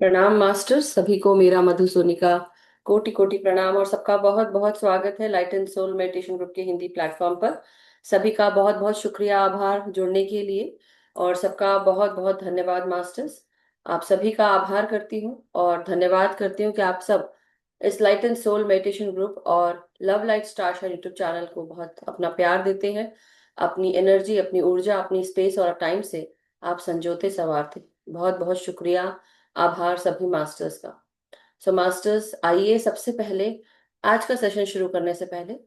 प्रणाम मास्टर सभी को मेरा मधु सोनी का कोटि कोटि प्रणाम और सबका बहुत बहुत स्वागत है light and soul meditation group के हिंदी प्लेटफॉर्म पर। सभी का बहुत बहुत शुक्रिया, आभार जुड़ने के लिए। और सबका बहुत बहुत धन्यवाद मास्टर्स। आप सभी का आभार करती हूँ और धन्यवाद करती हूँ कि आप सब इस light and soul meditation group और love light star YouTube channel को बहुत अपना प्यार देते हैं। अपनी एनर्जी, अपनी ऊर्जा, अपनी स्पेस और टाइम से आप संजोते संवारते। बहुत बहुत शुक्रिया, आभार सभी मास्टर्स का। सो मास्टर्स, आइए सबसे पहले आज का सेशन शुरू करने से पहले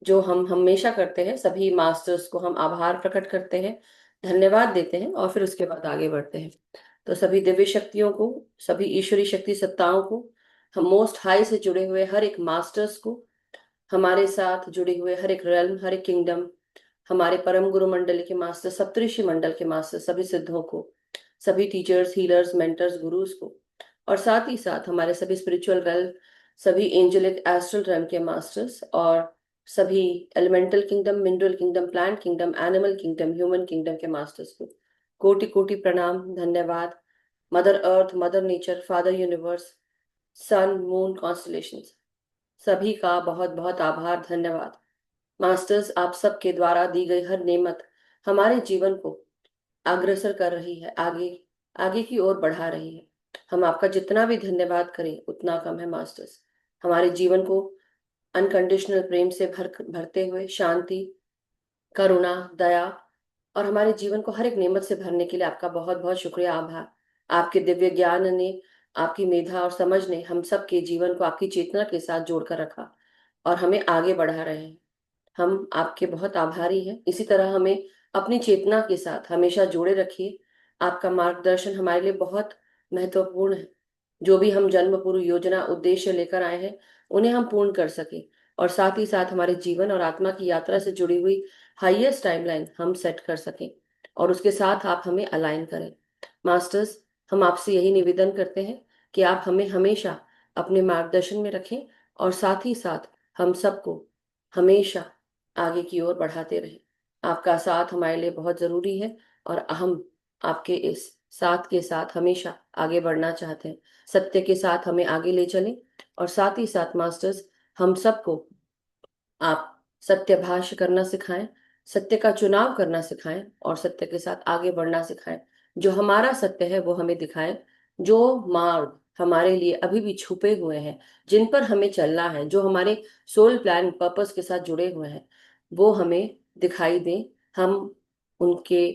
जो हम हमेशा करते हैं, सभी मास्टर्स को हम आभार प्रकट करते हैं, धन्यवाद देते हैं और फिर उसके बाद आगे बढ़ते हैं। तो सभी दिव्य शक्तियों को, सभी ईश्वरी शक्ति सत्ताओं को, हम मोस्ट हाई से जुड़े हुए हर एक मास्टर्स को, हमारे साथ जुड़े हुए हर एक रेल्म, हर एक किंगडम, हमारे परम गुरु मंडल के मास्टर, सप्तऋषि मंडल के मास्टर, सभी सिद्धों को, सभी टीचर्स, हीलर्स, मेंटर्स, गुरुज को, और साथ ही साथ हमारे सभी स्पिरिचुअल रेल, सभी एंजेलिक एस्ट्रल रेल के मास्टर्स और सभी elemental kingdom, mineral kingdom, plant kingdom, animal kingdom, human kingdom के मास्टर्स को कोटि कोटि प्रणाम, धन्यवाद। Mother earth, mother nature, father universe, sun, moon, constellations, सभी का बहुत बहुत आभार, धन्यवाद। मास्टर्स, आप सबके द्वारा दी गई हर नेमत हमारे जीवन को अग्रसर कर रही है, आगे आगे की ओर बढ़ा रही है। हम आपका जितना भी धन्यवाद करें उतना कम है मास्टर्स। हमारे जीवन को अनकंडीशनल प्रेम से भरते हुए शांति, करुणा, दया और हमारे जीवन को हर एक नेमत से भरने के लिए आपका बहुत बहुत शुक्रिया, आभार। आपके दिव्य ज्ञान ने, आपकी मेधा और समझ ने हम सबके जीवन को आपकी चेतना के साथ जोड़कर रखा और हमें आगे बढ़ा रहे हैं। हम आपके बहुत आभारी हैं। इसी तरह हमें अपनी चेतना के साथ हमेशा जोड़े रखिए। आपका मार्गदर्शन हमारे लिए बहुत महत्वपूर्ण है। जो भी हम जन्म पूर्व योजना उद्देश्य लेकर आए हैं, उन्हें हम पूर्ण कर सके और साथ ही साथ हमारे जीवन और आत्मा की यात्रा से जुड़ी हुई हाईएस्ट टाइमलाइन हम सेट कर सकें और उसके साथ आप हमें अलाइन करें। मास्टर्स, हम आपसे यही निवेदन करते हैं कि आप हमें हमेशा अपने मार्गदर्शन में रखें और साथ ही साथ हम सबको हमेशा आगे की ओर बढ़ाते रहें। आपका साथ हमारे लिए बहुत जरूरी है और हम आपके इस साथ के साथ हमेशा आगे बढ़ना चाहते हैं। सत्य के साथ हमें आगे ले चलें और साथ ही साथ मास्टर्स, हम सबको आप सत्य भाष्य करना सिखाएं, सत्य का चुनाव करना सिखाएं और सत्य के साथ आगे बढ़ना सिखाएं। जो हमारा सत्य है वो हमें दिखाएं। जो मार्ग हमारे लिए अभी भी छुपे हुए हैं, जिन पर हमें चलना है, जो हमारे सोल प्लान पर्पस के साथ जुड़े हुए हैं, वो हमें दिखाई दें। हम उनके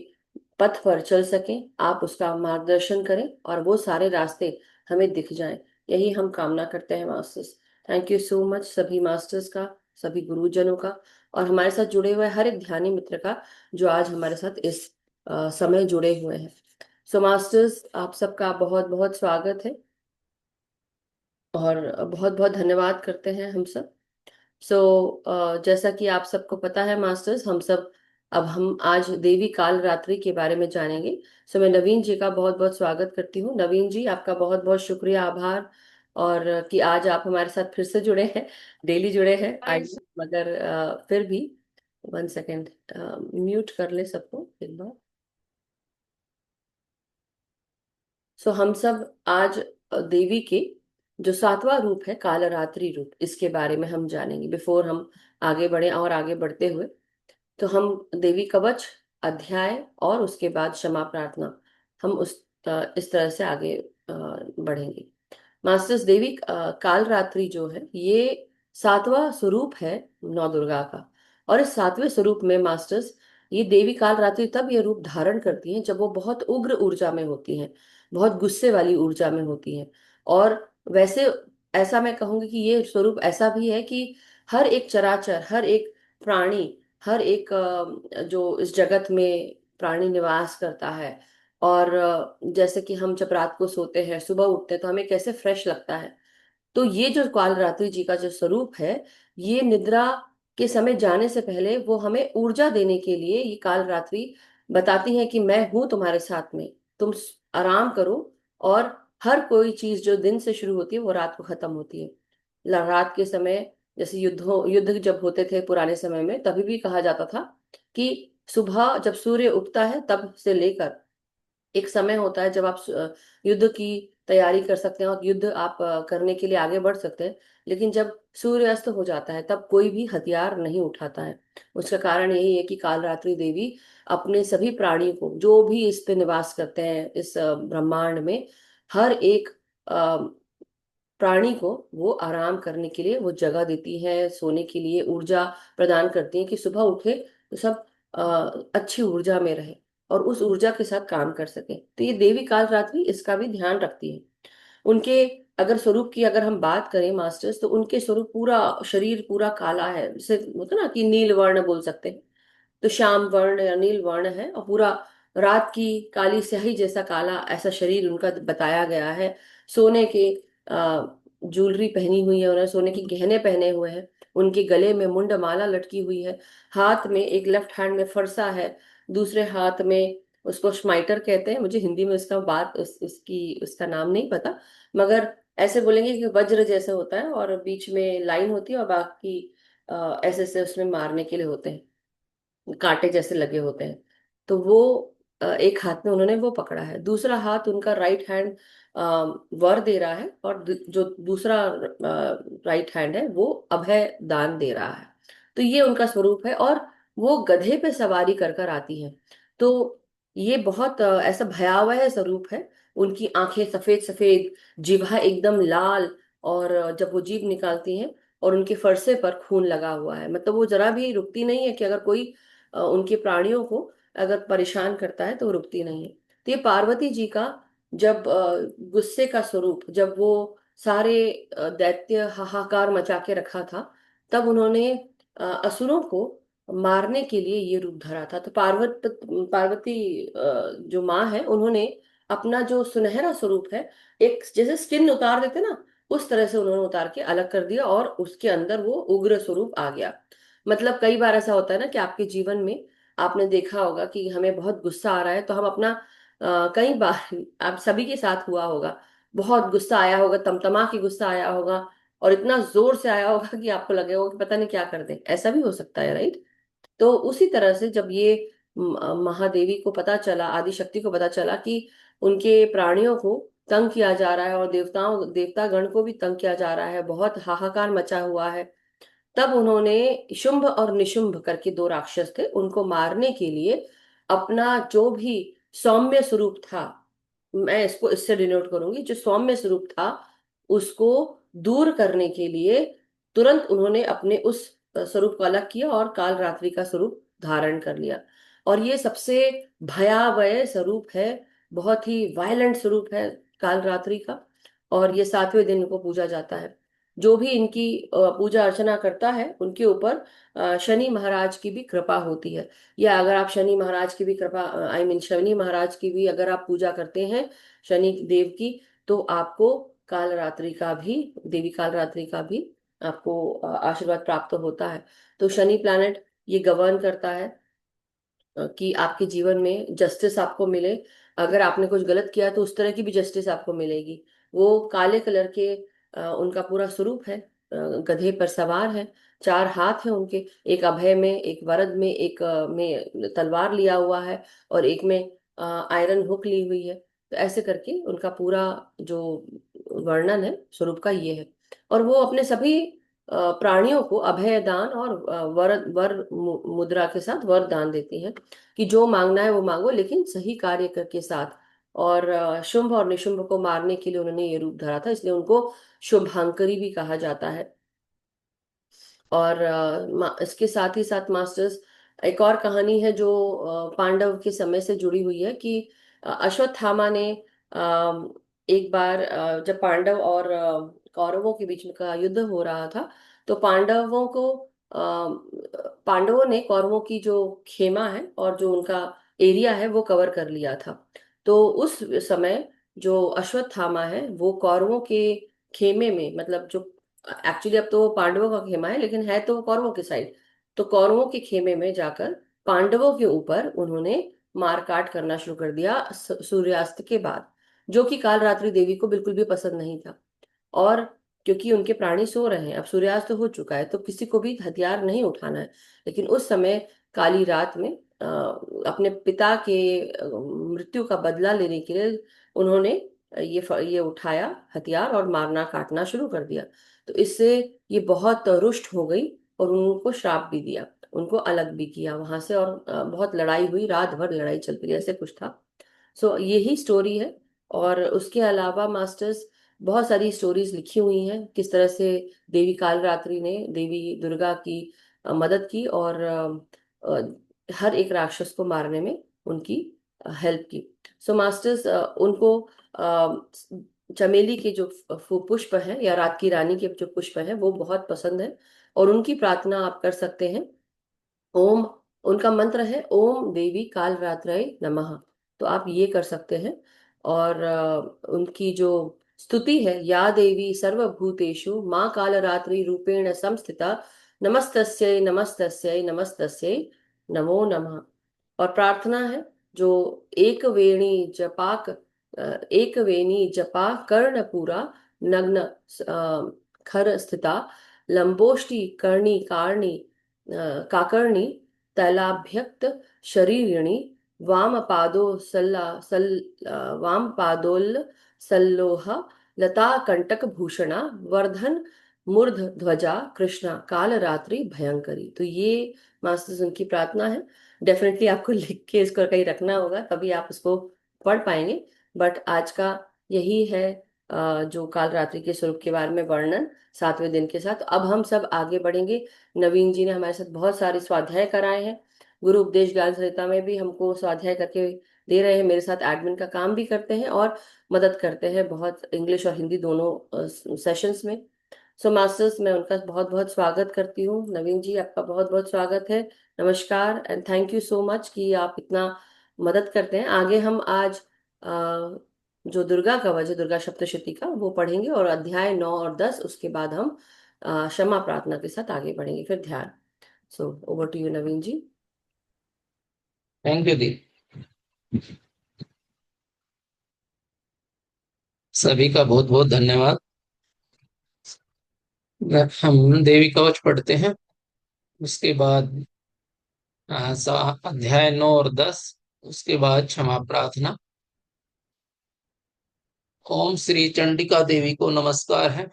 पथ पर चल सकें, आप उसका मार्गदर्शन करें और वो सारे रास्ते हमें दिख जाएं। यही हम कामना करते हैं masters. Thank you so much सभी मास्टर्स का, सभी गुरुजनों का और हमारे साथ जुड़े हुए हर एक ध्यानी मित्र का जो आज हमारे साथ इस समय जुड़े हुए हैं। सो मास्टर्स, आप सबका बहुत बहुत स्वागत है और बहुत बहुत धन्यवाद करते हैं हम सब। सो जैसा कि आप सबको पता है मास्टर्स, हम आज देवी काल रात्रि के बारे में जानेंगे। सो मैं नवीन जी का बहुत बहुत स्वागत करती हूँ। नवीन जी, आपका बहुत बहुत शुक्रिया, आभार और कि आज आप हमारे साथ फिर से जुड़े हैं, डेली जुड़े हैं आइए। मगर फिर भी 1 सेकेंड, म्यूट कर ले सबको एक बार। सो हम सब आज देवी के जो सातवां रूप है, कालरात्रि रूप, इसके बारे में हम जानेंगे। बिफोर हम आगे बढ़े और आगे बढ़ते हुए, तो हम देवी कवच अध्याय और उसके बाद क्षमा प्रार्थना, हम इस तरह से आगे बढ़ेंगे। मास्टर्स, देवी काल रात्रि जो है, ये सातवां स्वरूप है नौ दुर्गा का। और इस सातवें स्वरूप में मास्टर्स, ये देवी काल रात्रि तब ये रूप धारण करती हैं जब वो बहुत उग्र ऊर्जा में होती हैं, बहुत गुस्से वाली ऊर्जा में होती हैं। और वैसे ऐसा मैं कहूंगी कि ये स्वरूप ऐसा भी है कि हर एक चराचर, हर एक प्राणी, हर एक जो इस जगत में प्राणी निवास करता है। और जैसे कि हम जब रात को सोते हैं, सुबह उठते हैं तो हमें कैसे फ्रेश लगता है। तो ये जो काल रात्रि जी का जो स्वरूप है, ये निद्रा के समय जाने से पहले वो हमें ऊर्जा देने के लिए ये काल रात्रि बताती है कि मैं हूं तुम्हारे साथ में, तुम आराम करो। और हर कोई चीज जो दिन से शुरू होती है वो रात को खत्म होती है। रात के समय, जैसे युद्ध जब होते थे पुराने समय में, तभी भी कहा जाता था कि सुबह जब सूर्य उगता है तब से लेकर एक समय होता है जब आप युद्ध की तैयारी कर सकते हैं और युद्ध आप करने के लिए आगे बढ़ सकते हैं। लेकिन जब सूर्यास्त हो जाता है तब कोई भी हथियार नहीं उठाता है। उसका कारण यही है कि कालरात्रि देवी अपने सभी प्राणियों को, जो भी इस पे निवास करते हैं इस ब्रह्मांड में, हर एक प्राणी को वो आराम करने के लिए वो जगह देती है, सोने के लिए ऊर्जा प्रदान करती है कि सुबह उठे तो सब अ, अच्छी ऊर्जा में रहे और उस ऊर्जा के साथ काम कर सके। तो ये देवी काल रात्रि इसका भी ध्यान रखती है। उनके अगर स्वरूप की अगर हम बात करें मास्टर्स, तो उनके स्वरूप पूरा शरीर पूरा काला है, जैसे होता ना कि नील वर्ण बोल सकते हैं। तो श्याम वर्ण या नील वर्ण है और पूरा रात की काली स्याही जैसा काला ऐसा शरीर उनका बताया गया है। सोने के ज्वेलरी पहनी हुई है, उन्होंने सोने के गहने पहने हुए हैं। उनके गले में मुंड माला लटकी हुई है। हाथ में एक लेफ्ट हैंड में फरसा है, दूसरे हाथ में उसको स्माइटर कहते हैं, मुझे हिंदी में उसका बात उसकी उसका नाम नहीं पता, मगर ऐसे बोलेंगे कि वज्र जैसे होता है और बीच में लाइन होती है और बाकी ऐसे ऐसे उसमें मारने के लिए होते हैं, कांटे जैसे लगे होते हैं। तो वो एक हाथ में उन्होंने वो पकड़ा है, दूसरा हाथ उनका राइट हैंड वर दे रहा है और जो दूसरा राइट हैंड है वो अभय दान दे रहा है। तो ये उनका स्वरूप है और वो गधे पे सवारी कर कर आती है। तो ये बहुत ऐसा भयावह स्वरूप है। उनकी आंखें सफेद सफेद, जिभा एकदम लाल, और जब वो जीभ निकालती हैं और उनके फरसे पर खून लगा हुआ है, मतलब वो जरा भी रुकती नहीं है कि अगर कोई उनके प्राणियों को अगर परेशान करता है तो वो रुकती नहीं है। तो ये पार्वती जी का जब गुस्से का स्वरूप, जब वो सारे दैत्य हाहाकार मचा के रखा था, तब उन्होंने असुरों को मारने के लिए ये रूप धरा था। तो पार्वती जो माँ है, उन्होंने अपना जो सुनहरा स्वरूप है, एक जैसे स्किन उतार देते ना, उस तरह से उन्होंने उतार के अलग कर दिया और उसके अंदर वो उग्र स्वरूप आ गया। मतलब कई बार ऐसा होता है ना कि आपके जीवन में आपने देखा होगा कि हमें बहुत गुस्सा आ रहा है तो हम अपना कई बार आप सभी के साथ हुआ होगा, बहुत गुस्सा आया होगा, तमतमा के गुस्सा आया होगा और इतना जोर से आया होगा कि आपको लगेगा कि पता नहीं क्या कर दे, ऐसा भी हो सकता है, राइट। तो उसी तरह से जब ये महादेवी को पता चला, आदि शक्ति को पता चला कि उनके प्राणियों को तंग किया जा रहा है और देवता गण को भी तंग किया जा रहा है, बहुत हाहाकार मचा हुआ है, तब उन्होंने शुंभ और निशुंभ करके दो राक्षस थे, उनको मारने के लिए अपना जो भी सौम्य स्वरूप था, मैं इसको इससे डिनोट करूंगी, जो सौम्य स्वरूप था उसको दूर करने के लिए तुरंत उन्होंने अपने उस स्वरूप को अलग किया और काल रात्रि का स्वरूप धारण कर लिया। और ये सबसे भयावह स्वरूप है, बहुत ही वायलेंट स्वरूप है काल रात्रि का। और ये 7वें दिन को पूजा जाता है। जो भी इनकी पूजा अर्चना करता है उनके ऊपर शनि महाराज की भी कृपा होती है। या अगर आप शनि महाराज की भी कृपा, आई मीन शनि महाराज की भी अगर आप पूजा करते हैं, शनि देव की, तो आपको कालरात्रि का भी, देवी कालरात्रि का भी आपको आशीर्वाद प्राप्त होता है। तो शनि प्लैनेट ये गवर्न करता है कि आपके जीवन में जस्टिस आपको मिले। अगर आपने कुछ गलत किया तो उस तरह की भी जस्टिस आपको मिलेगी। वो काले कलर के उनका पूरा स्वरूप है, गधे पर सवार है, 4 हाथ है उनके, एक अभय में, एक वरद में, एक में तलवार लिया हुआ है और एक में आयरन हुक ली हुई है। तो ऐसे करके उनका पूरा जो वर्णन है स्वरूप का ये है। और वो अपने सभी प्राणियों को अभय दान और मुद्रा के साथ वर दान देती हैं कि जो मांगना है वो मांगो, लेकिन सही कार्य करके साथ। और शुंभ और निशुंभ को मारने के लिए उन्होंने ये रूप धरा था, इसलिए उनको शुभांकरी भी कहा जाता है। और इसके साथ ही साथ मास्टर्स, एक और कहानी है जो पांडव के समय से जुड़ी हुई है कि अश्वत्थामा ने एक बार जब पांडव और कौरवों के बीच में का युद्ध हो रहा था, तो पांडवों ने कौरवों की जो खेमा है और जो उनका एरिया है वो कवर कर लिया था। तो उस समय जो अश्वत्थामा है वो कौरवों के खेमे में, मतलब जो एक्चुअली अब तो वो पांडवों का खेमा है लेकिन है तो वो कौरवों के साइड, तो कौरवों के खेमे में जाकर पांडवों के ऊपर उन्होंने मारकाट करना शुरू कर दिया सूर्यास्त के बाद, जो कि कालरात्रि देवी को बिल्कुल भी पसंद नहीं था। और क्योंकि उनके प्राणी सो रहे हैं, अब सूर्यास्त हो चुका है तो किसी को भी हथियार नहीं उठाना है। लेकिन उस समय काली रात में अपने पिता के मृत्यु का बदला लेने के लिए उन्होंने ये उठाया हथियार और मारना काटना शुरू कर दिया। तो इससे ये बहुत रुष्ट हो गई और उनको श्राप भी दिया, उनको अलग भी किया वहां से। और बहुत लड़ाई हुई, रात भर लड़ाई चलती रही, ऐसे कुछ था। सो यही स्टोरी है। और उसके अलावा मास्टर्स बहुत सारी स्टोरीज लिखी हुई हैं, किस तरह से देवी कालरात्रि ने देवी दुर्गा की मदद की और हर एक राक्षस को मारने में उनकी हेल्प की। सो मास्टर्स उनको चमेली के जो पुष्प हैं या रात की रानी के जो पुष्प हैं वो बहुत पसंद है, और उनकी प्रार्थना आप कर सकते हैं। ओम, उनका मंत्र है ओम देवी काल रात्राय नमः। तो आप ये कर सकते हैं। और उनकी जो स्तुति है, या देवी सर्वभूतेषु माँ काल रात्रि रूपेण संस्थिता, नमस्तस्यै नमस्तस्यै नमस्तस्यै नमो नमः। और प्रार्थना है जो एक वेणी जपाक एक वेणी जपा कर्णपूरा नग्न खर स्थिता, लंबोष्टि कर्णी कारणी काकर्णी तैलाभ्यक्त शरीरिणी, वाम पादो वाम पादोल सल्लोह लता कंटक भूषणा, वर्धन मूर्ध ध्वजा कृष्णा काल रात्रि भयंकरी। तो ये मास्टर्स उनकी प्रार्थना है। डेफिनेटली आपको लिख के इसको कहीं रखना होगा, तभी आप उसको पढ़ पाएंगे। बट आज का यही है जो काल रात्रि के स्वरूप के बारे में वर्णन 7वें दिन के साथ। अब हम सब आगे बढ़ेंगे। नवीन जी ने हमारे साथ बहुत सारे स्वाध्याय कराए हैं, गुरु उपदेश ज्ञान सरिता में भी हमको स्वाध्याय करके दे रहे हैं, मेरे साथ एडमिन का काम भी करते हैं और मदद करते हैं बहुत, इंग्लिश और हिंदी दोनों सेशंस में। सो मास्टर्स, मैं उनका बहुत बहुत स्वागत करती हूँ। नवीन जी, आपका बहुत बहुत स्वागत है। नमस्कार and thank you so much कि आप इतना मदद करते हैं। आगे हम आज जो दुर्गा कवच है, दुर्गा सप्तशती का, वो पढ़ेंगे, और अध्याय 9 और 10, उसके बाद हम क्षमा प्रार्थना के साथ आगे बढ़ेंगे, फिर ध्यान। So over to you Naveen ji. Thank you दी। सभी का बहुत बहुत धन्यवाद। हम देवी कवच पढ़ते हैं, उसके बाद अध्याय 9 और 10, उसके बाद क्षमा प्रार्थना। ओम श्री चंडिका देवी को नमस्कार है।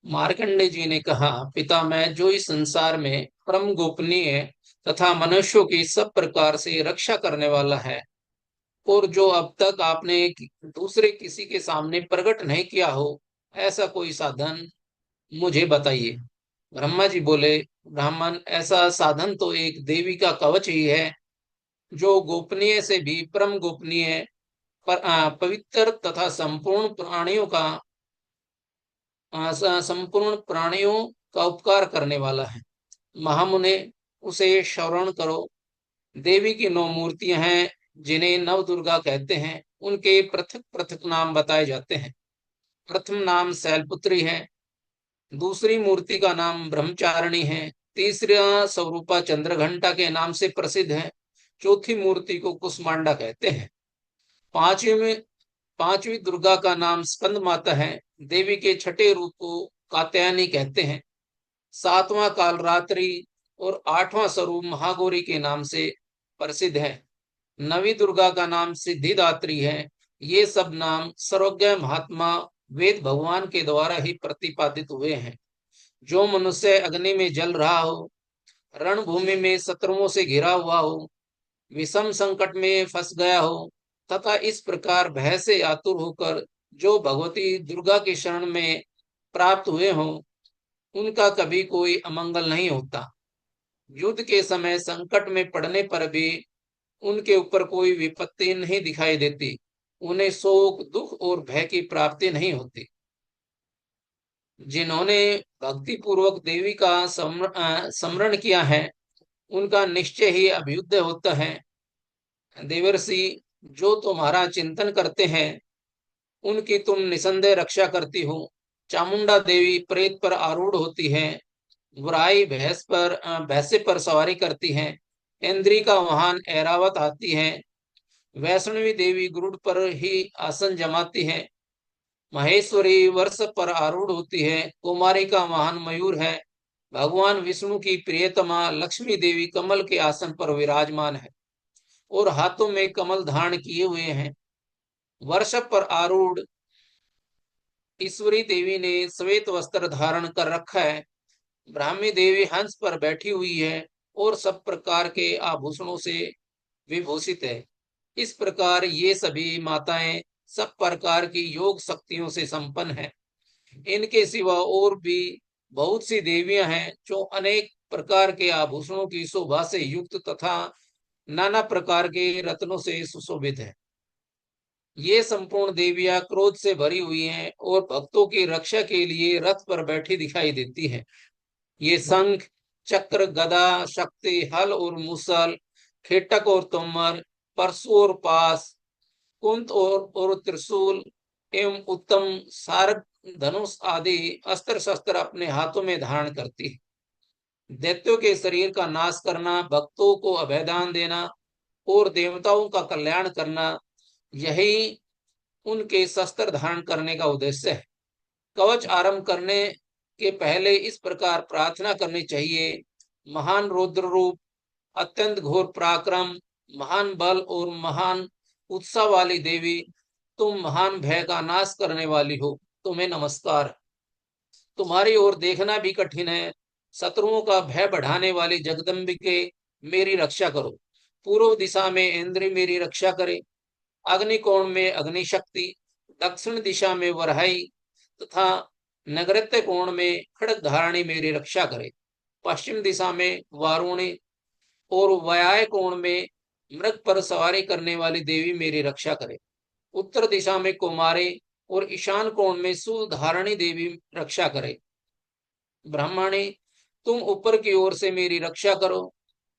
मार्कंडे जी ने कहा, पिता, मैं जो इस संसार में परम गोपनीय तथा मनुष्यों की सब प्रकार से रक्षा करने वाला है, और जो अब तक आपने दूसरे किसी के सामने प्रकट नहीं किया हो, ऐसा कोई साधन मुझे बताइए। ब्रह्मा जी बोले, ब्राह्मण, ऐसा साधन तो एक देवी का कवच ही है, जो गोपनीय से भी परम गोपनीय पवित्र तथा संपूर्ण प्राणियों का उपकार करने वाला है। महामुने, उसे श्रवण करो। देवी की 9 मूर्तियां हैं, जिन्हें नव दुर्गा कहते हैं। उनके पृथक पृथक नाम बताए जाते हैं। प्रथम नाम शैलपुत्री है, दूसरी मूर्ति का नाम ब्रह्मचारिणी है, तीसरा स्वरूपा चंद्रघंटा के नाम से प्रसिद्ध है, चौथी मूर्ति को कुष्मांडा कहते हैं, पांचवी दुर्गा का नाम स्कंद माता है, देवी के छठे रूप को कात्यायनी कहते हैं, सातवां काल रात्रि और आठवां स्वरूप महागौरी के नाम से प्रसिद्ध है, नवी दुर्गा का नाम सिद्धिदात्री है। ये सब नाम सर्वज्ञ महात्मा वेद भगवान के द्वारा ही प्रतिपादित हुए हैं। जो मनुष्य अग्नि में जल रहा हो, रणभूमि में शत्रुओं से घिरा हुआ हो, विषम संकट में फंस गया हो, तथा इस प्रकार भय से आतुर होकर जो भगवती दुर्गा के शरण में प्राप्त हुए हों, उनका कभी कोई अमंगल नहीं होता। युद्ध के समय संकट में पड़ने पर भी उनके ऊपर कोई विपत्ति नहीं दिखाई देती। उन्हें शोक, दुख और भय की प्राप्ति नहीं होती। जिन्होंने भक्ति पूर्वक देवी का स्मरण किया है, उनका निश्चय ही अभ्युदय होता है। देवर्षि, जो तुम्हारा चिंतन करते हैं, उनकी तुम निसंदेह रक्षा करती हो। चामुंडा देवी प्रेत पर आरूढ़ होती है, बुराई भैंसे पर सवारी करती है, इंद्री का वाहन ऐरावत आती है, वैष्णवी देवी गरुड़ पर ही आसन जमाती है, महेश्वरी वर्ष पर आरूढ़ होती है, कुमारी का वाहन मयूर है, भगवान विष्णु की प्रियतमा लक्ष्मी देवी कमल के आसन पर विराजमान है और हाथों में कमल धारण किए हुए हैं। वर्षभ पर आरूढ़ ईश्वरी देवी ने श्वेत वस्त्र धारण कर रखा है। ब्राह्मी देवी हंस पर बैठी हुई है और सब प्रकार के आभूषणों से विभूषित है। इस प्रकार ये सभी माताएं सब प्रकार की योग शक्तियों से संपन्न है। इनके सिवा और भी बहुत सी देवियां हैं जो अनेक प्रकार के आभूषणों की शोभा से युक्त तथा नाना प्रकार के रत्नों से सुशोभित है। ये संपूर्ण देवियां क्रोध से भरी हुई हैं और भक्तों की रक्षा के लिए रथ पर बैठी दिखाई देती हैं। ये शंख, चक्र, गदा, शक्ति, हल और मूसल, खेटक और तोमर, परशु और पास, कुंत और त्रिशूल एवं उत्तम सारक, धनुष आदि अस्त्र शस्त्र अपने हाथों में धारण करती है। दैत्यों के शरीर का नाश करना, भक्तों को अभयदान देना और देवताओं का कल्याण करना, यही उनके शस्त्र धारण करने का उद्देश्य है। कवच आरंभ करने के पहले इस प्रकार प्रार्थना करनी चाहिए। महान रौद्र रूप, अत्यंत घोर पराक्रम, महान बल और महान उत्साह वाली देवी, तुम महान भय का नाश करने वाली हो, तुम्हें नमस्कार। तुम्हारी ओर देखना भी कठिन है। शत्रुओं का भय बढ़ाने वाली जगदम्बिके, मेरी रक्षा करो। पूर्व दिशा में इंद्र मेरी रक्षा करे, अग्निकोण में अग्नि शक्ति, दक्षिण दिशा में वरहाई तथा नैऋत्य कोण में खड़ग धारणी मेरी रक्षा करे। पश्चिम दिशा में वारुणी और व्याय कोण में मृग पर सवारी करने वाली देवी मेरी रक्षा करे। उत्तर दिशा में कुमारी और ईशान कोण में शूल धारणी देवी रक्षा करे। ब्राह्मणी, तुम ऊपर की ओर से मेरी रक्षा करो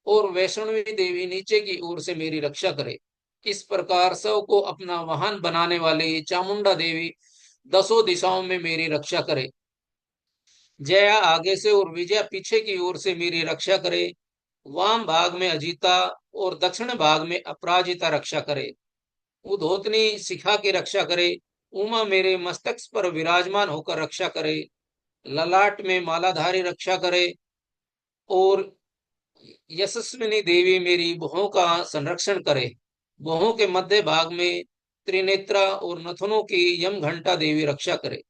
और वैष्णवी देवी नीचे की ओर से मेरी रक्षा करे। इस प्रकार सब को अपना वाहन बनाने वाली चामुंडा देवी दसों दिशाओं में मेरी रक्षा करे। जया आगे से और विजया पीछे की ओर से मेरी रक्षा करे। वाम भाग में अजीता और दक्षिण भाग में अपराजिता रक्षा करे। उद्होतनी शिखा की रक्षा करे। उमा मेरे मस्तक पर विराजमान होकर रक्षा करे। ललाट में मालाधारी रक्षा करे और यशस्विनी देवी मेरी भुहों का संरक्षण करे। भुहों के मध्य भाग में त्रिनेत्रा और नथनों की यम घंटा देवी रक्षा करे।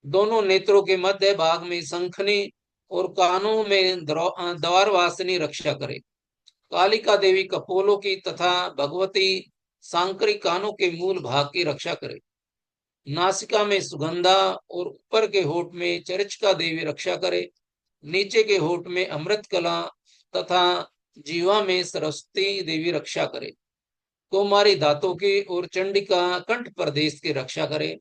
दोनों नेत्रों के मध्य भाग में शंखनी और कानों में द्वारवासिनी रक्षा करे। कालिका देवी कपोलों की तथा भगवती सांकरी कानों के मूल भाग की रक्षा करे। नासिका में सुगंधा और ऊपर के होठ में चरिचका देवी रक्षा करे। नीचे के होठ में अमृत कला तथा जीवा में सरस्वती देवी रक्षा करे। कुमारी दांतों की और चंडिका कंठ प्रदेश की रक्षा करे।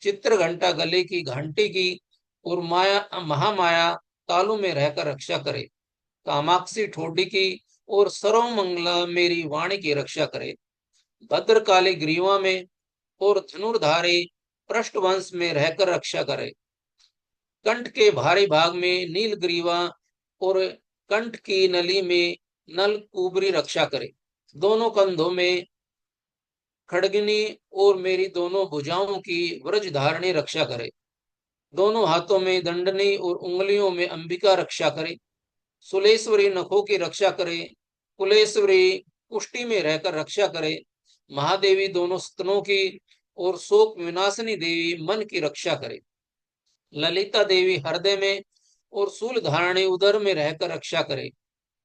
चित्र घंटा गले की घंटी की और माया महामाया तालू में रहकर रक्षा करे। कामाक्षी ठोडी की और सर्वमंगला मेरी वाणी की रक्षा करे। भद्रकाली ग्रीवा में और धनुर्धारी पृष्ठवंश में रहकर रक्षा करे। कंठ के भारी भाग में नीलग्रीवा और कंठ की नली में नल कुबरी रक्षा करे। दोनों कंधों में खड़गनी और मेरी दोनों भुजाओं की व्रज धारणी रक्षा करे। दोनों हाथों में दंडनी और उंगलियों में अंबिका रक्षा करे। सुलेश्वरी नखों की रक्षा करे। कुलेश्वरी कुष्टी में रहकर रक्षा करे। महादेवी दोनों स्तनों की और शोक विनाशिनी देवी मन की रक्षा करे। ललिता देवी हृदय में और शूल धारणी उदर में रहकर रक्षा करे।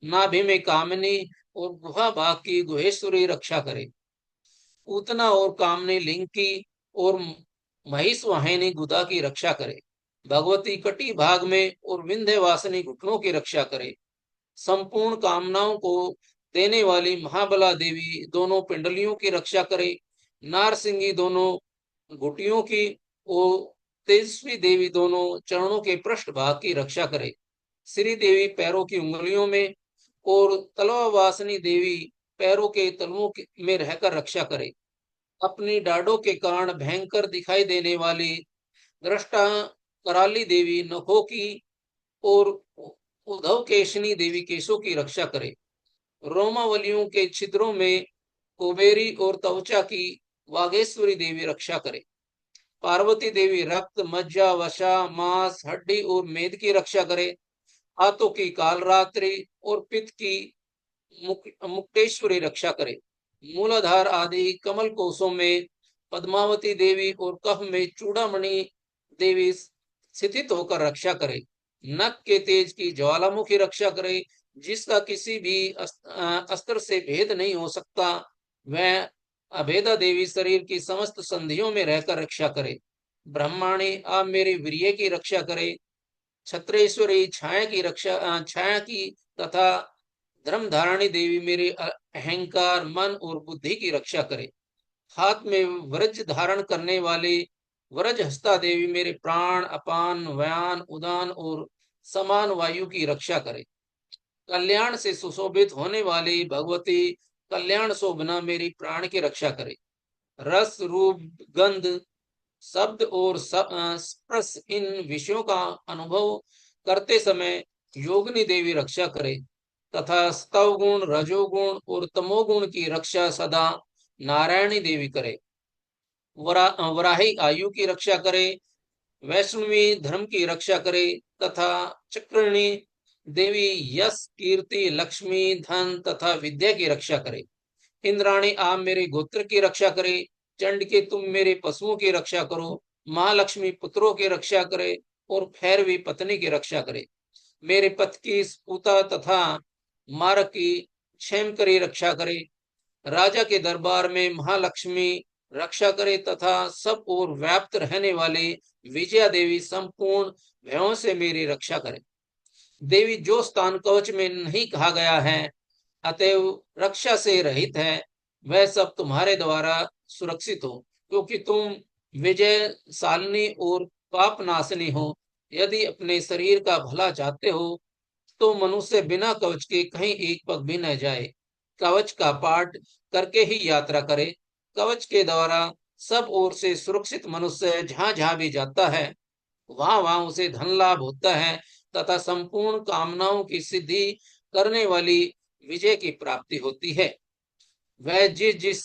नाभि में कामिनी और गुहा भाग की गुहेश्वरी रक्षा करे। पूतना और कामनी लिंग की और महिष वाहिनी गुदा की रक्षा करे। भगवती कटी भाग में और विंध्यवासिनी घुटनों की रक्षा करे। संपूर्ण कामनाओं को देने वाली महाबला देवी दोनों पिंडलियों की रक्षा करे। नारसिंगी दोनों घुटियों की और तेजस्वी देवी दोनों चरणों के पृष्ठ भाग की रक्षा करे। श्री देवी पैरों की उंगलियों में और तलवा वासनी देवी पैरों के तलवों में रहकर रक्षा करे। अपनी डाडों के कारण भयंकर दिखाई देने वाली दृष्टा कराली देवी नखों की और उद्धव केशनी देवी केशों की रक्षा करे। रोमावलियों के छिद्रों में कुबेरी और त्वचा की वागेश्वरी देवी रक्षा करे। पार्वती देवी रक्त, मज्जा, वसा, मांस, हड्डी और मेद की रक्षा करे। हाथों की कालरात्रि और पित्त की मुक्तेश्वरी रक्षा करे। मूलाधार आदि कमल कोशों में पद्मावती देवी और कफ में चूड़ामणि देवी स्थित होकर रक्षा करे। नख के तेज की ज्वालामुखी रक्षा करे, जिसका किसी भी अस्त्र से भेद नहीं हो सकता। वह अभेदा देवी शरीर की समस्त संधियों में रहकर रक्षा करे। ब्रह्माणी आप मेरे वीर्य की रक्षा करे। छत्रेश्वरी छाया की तथा धर्म धारणी देवी मेरे अहंकार, मन और बुद्धि की रक्षा करे। हाथ में वज्र धारण करने वाले वज्र हस्ता देवी मेरे प्राण, अपान, व्यान, उदान और समान वायु की रक्षा करे। कल्याण से सुशोभित होने वाली भगवती कल्याण शोभना मेरी प्राण की रक्षा करे। रस, रूप, गंध, शब्द और स्पर्श इन विषयों का अनुभव करते समय योगिनी देवी रक्षा करे तथा स्तव गुण, रजोगुण और तमोगुण की रक्षा सदा नारायणी देवी करे। वराही आयु की रक्षा करे, वैष्णवी धर्म की रक्षा करे तथा चक्रणी देवी यश, कीर्ति, लक्ष्मी, धन तथा विद्या की रक्षा करे। इंद्राणी आप मेरे गोत्र की रक्षा करे। चंड के तुम मेरे पशुओं की रक्षा करो। महालक्ष्मी पुत्रों की रक्षा करे और भैरवी पत्नी की रक्षा करे। मेरे पथ की स्फुता तथा मारक की क्षेम करी रक्षा करे। राजा के दरबार में महालक्ष्मी रक्षा करे तथा सब ओर व्याप्त रहने वाले विजया देवी संपूर्ण भयों से मेरी रक्षा करे। देवी जो स्थान कवच में नहीं कहा गया है अतएव रक्षा से रहित है, वह सब तुम्हारे द्वारा सुरक्षित हो, क्योंकि तुम विजयशालिनी और पाप नाशनी हो। यदि अपने शरीर का भला चाहते हो तो मनुष्य बिना कवच के कहीं एक पग भी न जाए। कवच का पाठ करके ही यात्रा करे। कवच के द्वारा सब ओर से सुरक्षित मनुष्य जहां जहां भी जाता है वहां वहां उसे धन लाभ होता है तथा संपूर्ण कामनाओं की सिद्धि करने वाली विजय की प्राप्ति होती है। वह जिस जिस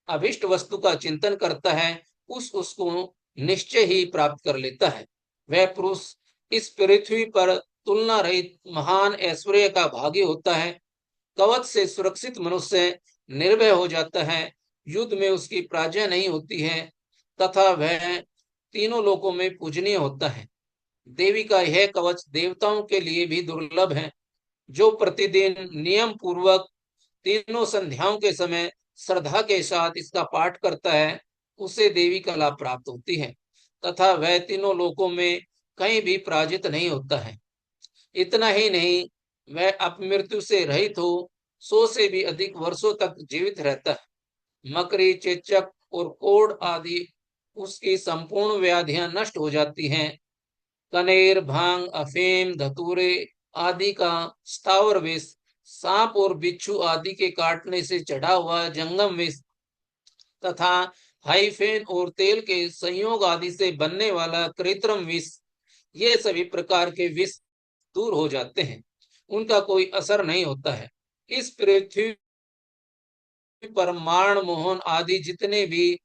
अभिष्ट वस्तु का चिंतन करता है उसको निश्चय ही प्राप्त कर लेता है। वह पुरुष इस पृथ्वी पर तुलना रहित महान ऐश्वर्य का भागी होता है। कवच से सुरक्षित मनुष्य निर्भय हो जाता है। युद्ध में उसकी पराजय नहीं होती है तथा वह तीनों लोकों में पूजनीय होता है। देवी का यह कवच देवताओं के लिए भी दुर्लभ है। जो प्रतिदिन नियम पूर्वक तीनों संध्याओं के समय श्रद्धा के साथ इसका पाठ करता है उसे देवी का लाभ प्राप्त होती है तथा वह तीनों लोकों में कहीं भी पराजित नहीं होता है। इतना ही नहीं, वह अपमृत्यु से रहित हो 100 से भी अधिक वर्षों तक जीवित रहता है। मकड़ी, चेचक और कोढ़ आदि उसकी संपूर्ण व्याधियां नष्ट हो जाती हैं। कनेर, भांग, अफीम, धतूरे आदि का स्थावर विष, सांप और बिच्छू आदि के काटने से चढ़ा हुआ जंगम विष तथा हाइफेन और तेल के संयोग आदि से बनने वाला कृत्रिम विष, ये सभी प्रकार के विष दूर हो जाते हैं। उनका कोई असर नहीं होता है। इस पृथ्वी पर मारण, मोहन आदि जितने भी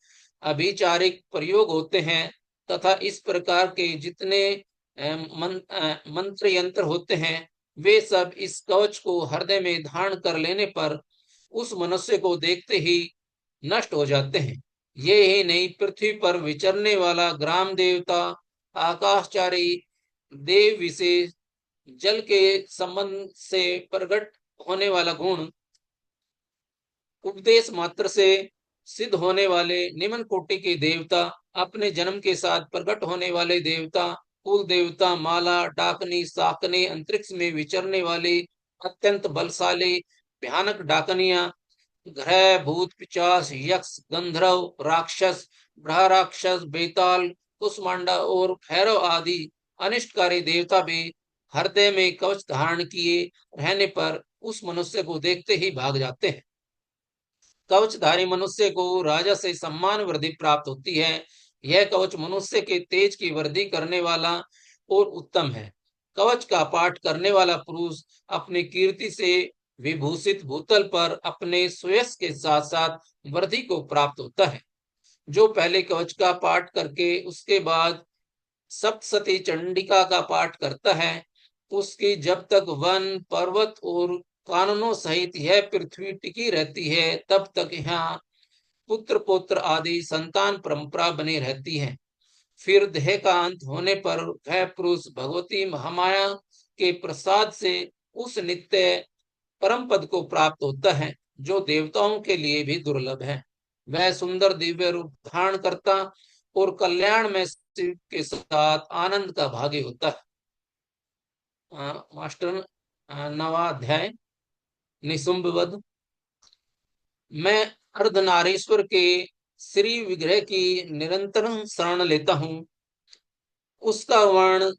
अभिचारिक प्रयोग होते हैं तथा इस प्रकार के जितने मंत्र यंत्र होते हैं वे सब इस कवच को हृदय में धारण कर लेने पर उस मनुष्य को देखते ही नष्ट हो जाते हैं। ये ही नहीं, पृथ्वी पर विचरने वाला ग्राम देवता, आकाशचारी देव विशेष, जल के संबंध से प्रकट होने वाला गुण, उपदेश मात्र से सिद्ध होने वाले निम्न कोटि के देवता, अपने जन्म के साथ प्रकट होने वाले देवता, कुल देवता, माला, डाकनी, साकनी, अंतरिक्ष में विचरने वाले अत्यंत बलशाली भयानक डाकनिया, ग्रह, भूत, पिशाच, यक्ष, गंधर्व, राक्षस, राक्षस, बेताल, कुष्मांडा और भैरव आदि अनिष्टकारी देवता भी हृदय में कवच धारण किए रहने पर उस मनुष्य को देखते ही भाग जाते हैं। कवचधारी मनुष्य को राजा से सम्मान वृद्धि प्राप्त होती है। यह कवच मनुष्य के तेज की वृद्धि करने वाला और उत्तम है। कवच का पाठ करने वाला पुरुष अपनी कीर्ति से विभूषित भूतल पर अपने सुयश के साथ साथ वृद्धि को प्राप्त होता है। जो पहले कवच का पाठ करके उसके बाद सप्तशती चंडिका का पाठ करता है उसकी जब तक वन, पर्वत और कानूनों सहित यह पृथ्वी टिकी रहती है तब तक यहाँ पुत्र पौत्र आदि संतान परंपरा बनी रहती है। फिर देह का अंत होने पर वह पुरुष भगवती महामाया के प्रसाद से उस नित्य परम पद को प्राप्त होता है जो देवताओं के लिए भी दुर्लभ है। वह सुंदर दिव्य रूप धारण करता और कल्याण में शिव के साथ आनंद का भागी होता है। मास्टर, नवा अध्याय, निशुंभ वध। मैं अर्धनारीश्वर के श्री विग्रह की निरंतर शरण लेता हूँ। उसका वर्ण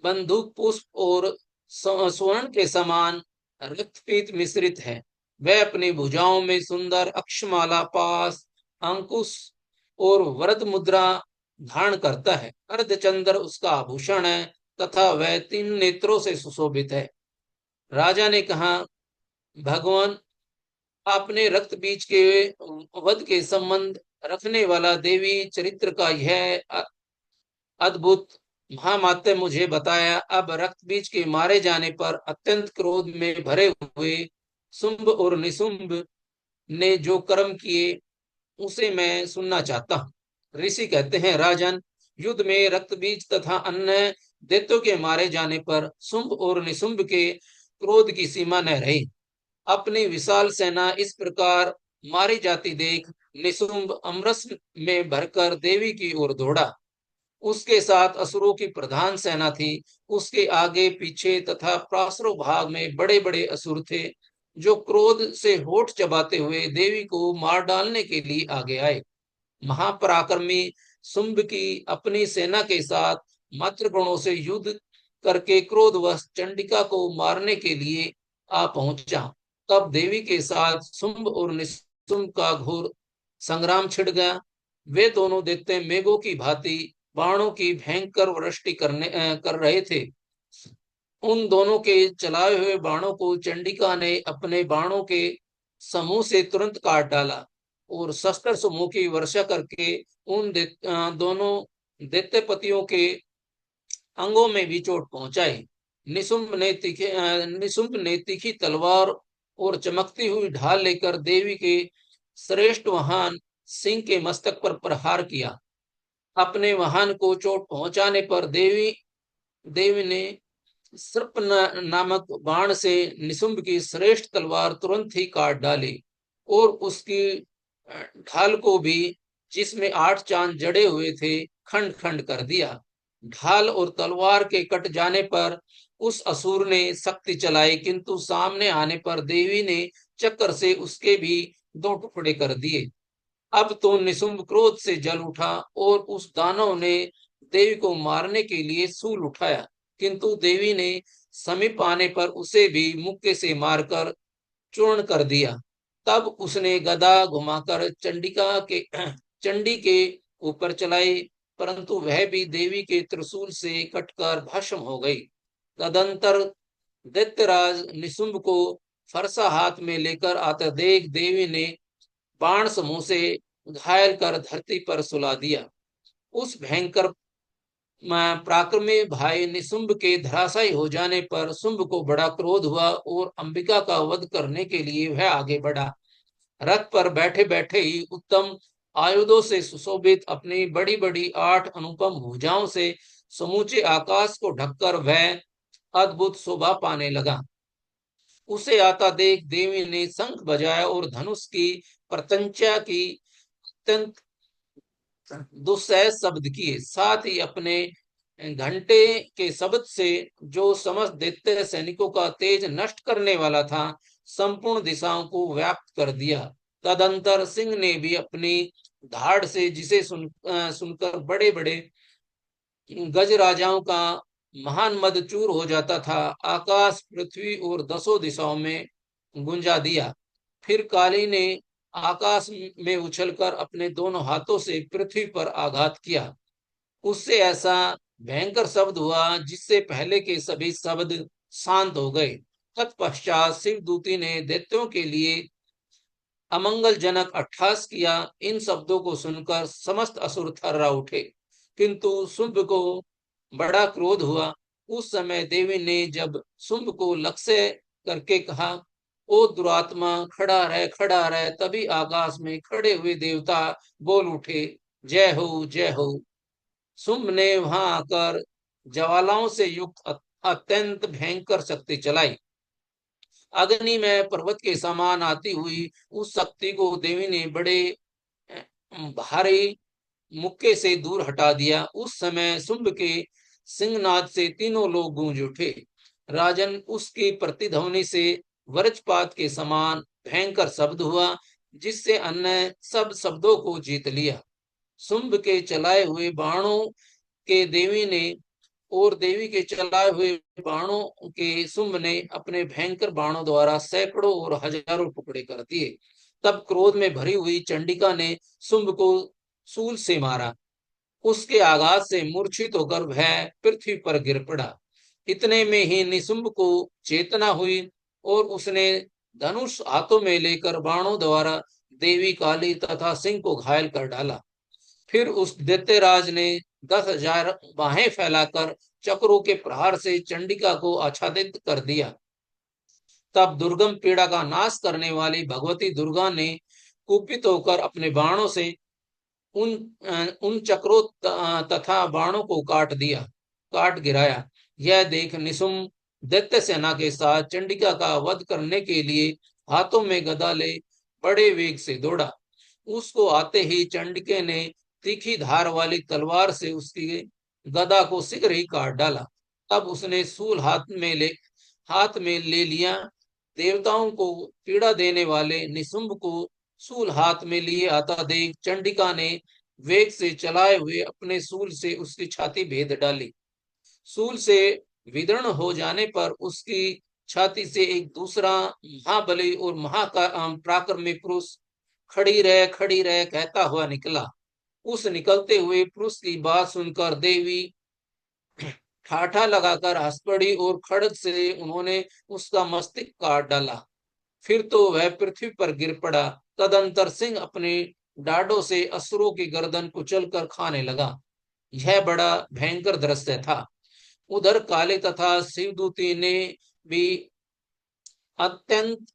बंदूक पुष्प और स्वर्ण के समान रक्तपीत मिश्रित है। वह अपनी भुजाओं में सुंदर अक्षमाला, पास, अंकुश और वरद मुद्रा धारण करता है। अर्धचंद्र उसका आभूषण है तथा वह 3 नेत्रों से सुशोभित है। राजा ने कहा, भगवान, आपने रक्त बीज के वध के संबंध रखने वाला देवी चरित्र का यह अद्भुत महामात्य मुझे बताया। अब रक्त बीज के मारे जाने पर अत्यंत क्रोध में भरे हुए शुंभ और निशुंभ ने जो कर्म किए उसे मैं सुनना चाहता हूँ। ऋषि कहते हैं, राजन, युद्ध में रक्त बीज तथा अन्य दैत्यों के मारे जाने पर शुंभ और निशुंभ के क्रोध की सीमा न रही। अपनी विशाल सेना इस प्रकार मारी जाती देख निशुंभ अमरस में भरकर देवी की ओर दौड़ा। उसके साथ असुरों की प्रधान सेना थी। उसके आगे पीछे तथा पार्श्व भाग में बड़े बड़े असुर थे जो क्रोध से होठ चबाते हुए देवी को मार डालने के लिए आगे आए। महापराक्रमी शुंभ की अपनी सेना के साथ मातृ गणों से युद्ध करके क्रोधवश चंडिका को मारने के लिए आ पहुंचा। तब देवी के साथ शुंभ और निशुंभ का घोर संग्राम छिड़ गया। वे दोनों दैत्य मेघों की भांति बाणों की भयंकर वृष्टि कर रहे थे। उन दोनों के चलाए हुए बाणों को चंडिका ने अपने बाणों के समूह से तुरंत काट डाला और शस्त्र समूह की वर्षा करके उन दोनों दैत्यपतियों के अंगों में भी चोट पहुंचाई। निशुंभ ने तीखी तलवार और चमकती हुई ढाल लेकर देवी के श्रेष्ठ वाहन सिंह के मस्तक पर प्रहार किया। अपने वाहन को चोट पहुंचाने पर देवी ने सर्प नामक बाण से निशुंभ की श्रेष्ठ तलवार तुरंत ही काट डाली और उसकी ढाल को भी, जिसमें 8 चांद जड़े हुए थे, खंड खंड कर दिया। ढाल और तलवार के कट जाने पर उस असुर ने शक्ति चलाई, किंतु सामने आने पर देवी ने चक्कर से उसके भी 2 टुकड़े कर दिए। अब तो निशुंभ क्रोध से जल उठा और उस दानव ने देवी को मारने के लिए शूल उठाया, किंतु देवी ने समीप आने पर उसे भी मुक्के से मारकर चूर्ण कर दिया। तब उसने गदा घुमाकर चंडी के ऊपर चलाई, परंतु वह भी देवी के त्रिशूल से कटकर भस्म हो गई। तदंतर दैत्यराज निशुंभ को फरसा हाथ में लेकर आते देख देवी ने बाण समूह से घायल कर धरती पर सुला दिया। उस भयंकर पराक्रमी भाई निशुंभ के धराशायी हो जाने पर शुंभ को बड़ा क्रोध हुआ और अंबिका का वध करने के लिए वह आगे बढ़ा। रथ पर बैठे बैठे ही उत्तम आयुधों से सुशोभित अपनी बड़ी बड़ी 8 अनुपम भुजाओं से समूचे आकाश को ढककर वह अद्भुत शोभा पाने लगा। उसे आता देख देवी ने शंख बजाया और धनुष की प्रत्यंचा की अत्यंत दुस्सह शब्द किए। साथ ही अपने घंटे के शब्द से, जो समस्त दैत्य सैनिकों का तेज नष्ट करने वाला था, संपूर्ण दिशाओं को व्याप्त कर दिया। तदंतर सिंह ने भी अपनी धाड़ से, जिसे सुनकर बड़े बड़े गज राजाओं का महान मद चूर हो जाता था, आकाश, पृथ्वी और 10 दिशाओं में गुंजा दिया। फिर काली ने आकाश में उछलकर अपने दोनों हाथों से पृथ्वी पर आघात किया। उससे ऐसा भयंकर शब्द हुआ जिससे पहले के सभी शब्द शांत हो गए। तत्पश्चात शिवदूती ने दैत्यों के लिए अमंगलजनक अट्टहास किया। इन शब्दों को सुनकर समस्त असुर थर्रा उठे, किंतु शुंभ को बड़ा क्रोध हुआ। उस समय देवी ने जब शुंभ को लक्ष्य करके कहा, ओ दुरात्मा, खड़ा रह। तभी आकाश में खड़े हुए देवता बोल उठे, जय हो, जय हो। शुंभ ने वहां आकर ज्वालाओं से युक्त अत्यंत भयंकर शक्ति चलाई। अग्नि में पर्वत के समान आती हुई उस शक्ति को देवी ने बड़े भारी मुक्के से दूर हटा दिया। उस समय शुंभ के सिंहनाद से तीनों लोग गूंज उठे। राजन, उसकी प्रतिध्वनि से वज्रपात के समान भयंकर शब्द हुआ, जिससे अन्य सब शब्दों को जीत लिया। शुंभ के चलाए हुए बाणों के देवी ने और देवी के चलाए हुए बाणों के शुंभ ने अपने भयंकर बाणों द्वारा सैकड़ों और हजारों टुकड़े कर दिए। तब क्रोध में भरी हुई चंडिका ने शुंभ को शूल से मारा। उसके आघात से मूर्छित होकर वह पृथ्वी पर गिर पड़ा। इतने में ही निशुंभ को चेतना हुई और उसने धनुष हाथों में लेकर बाणों द्वारा देवी काली तथा सिंह को घायल कर डाला। फिर उस दैत्यराज ने 10,000 बाहें फैलाकर चक्रों के प्रहार से चंडिका को आच्छादित कर दिया। तब दुर्गम पीड़ा का नाश करने वाली भगवती दुर्गा ने कुपित होकर अपने बाणों से उन उन चक्रों तथा बाणों को काट गिराया। यह देख निशुंभ दैत्य सेना के साथ चंडिका का वध करने के लिए हाथों में गदा ले बड़े वेग से दौड़ा। उसको आते ही चंडिके ने तीखी धार वाली तलवार से उसकी गदा को शीघ्र ही काट डाला। तब उसने सूल हाथ में ले लिया। देवताओं को पीड़ा देने वाले निशुंभ को सूल हाथ में लिए आता देख चंडिका ने वेग से चलाए हुए अपने सूल से उसकी छाती भेद डाली। सूल से विदर्ण हो जाने पर उसकी छाती से एक दूसरा महाबली और पराक्रमी पुरुष खड़ी रह कहता हुआ निकला। उस निकलते हुए पुरुष की बात सुनकर देवी ठाठा लगाकर हंस पड़ी और खड्ग से उन्होंने उसका मस्तक काट डाला। फिर तो वह पृथ्वी पर गिर पड़ा। तदंतर सिंह अपने डाडों से असुरों की गर्दन कुचल कर खाने लगा। यह बड़ा भयंकर दृश्य था। उधर काली तथा शिवदूती ने भी अत्यंत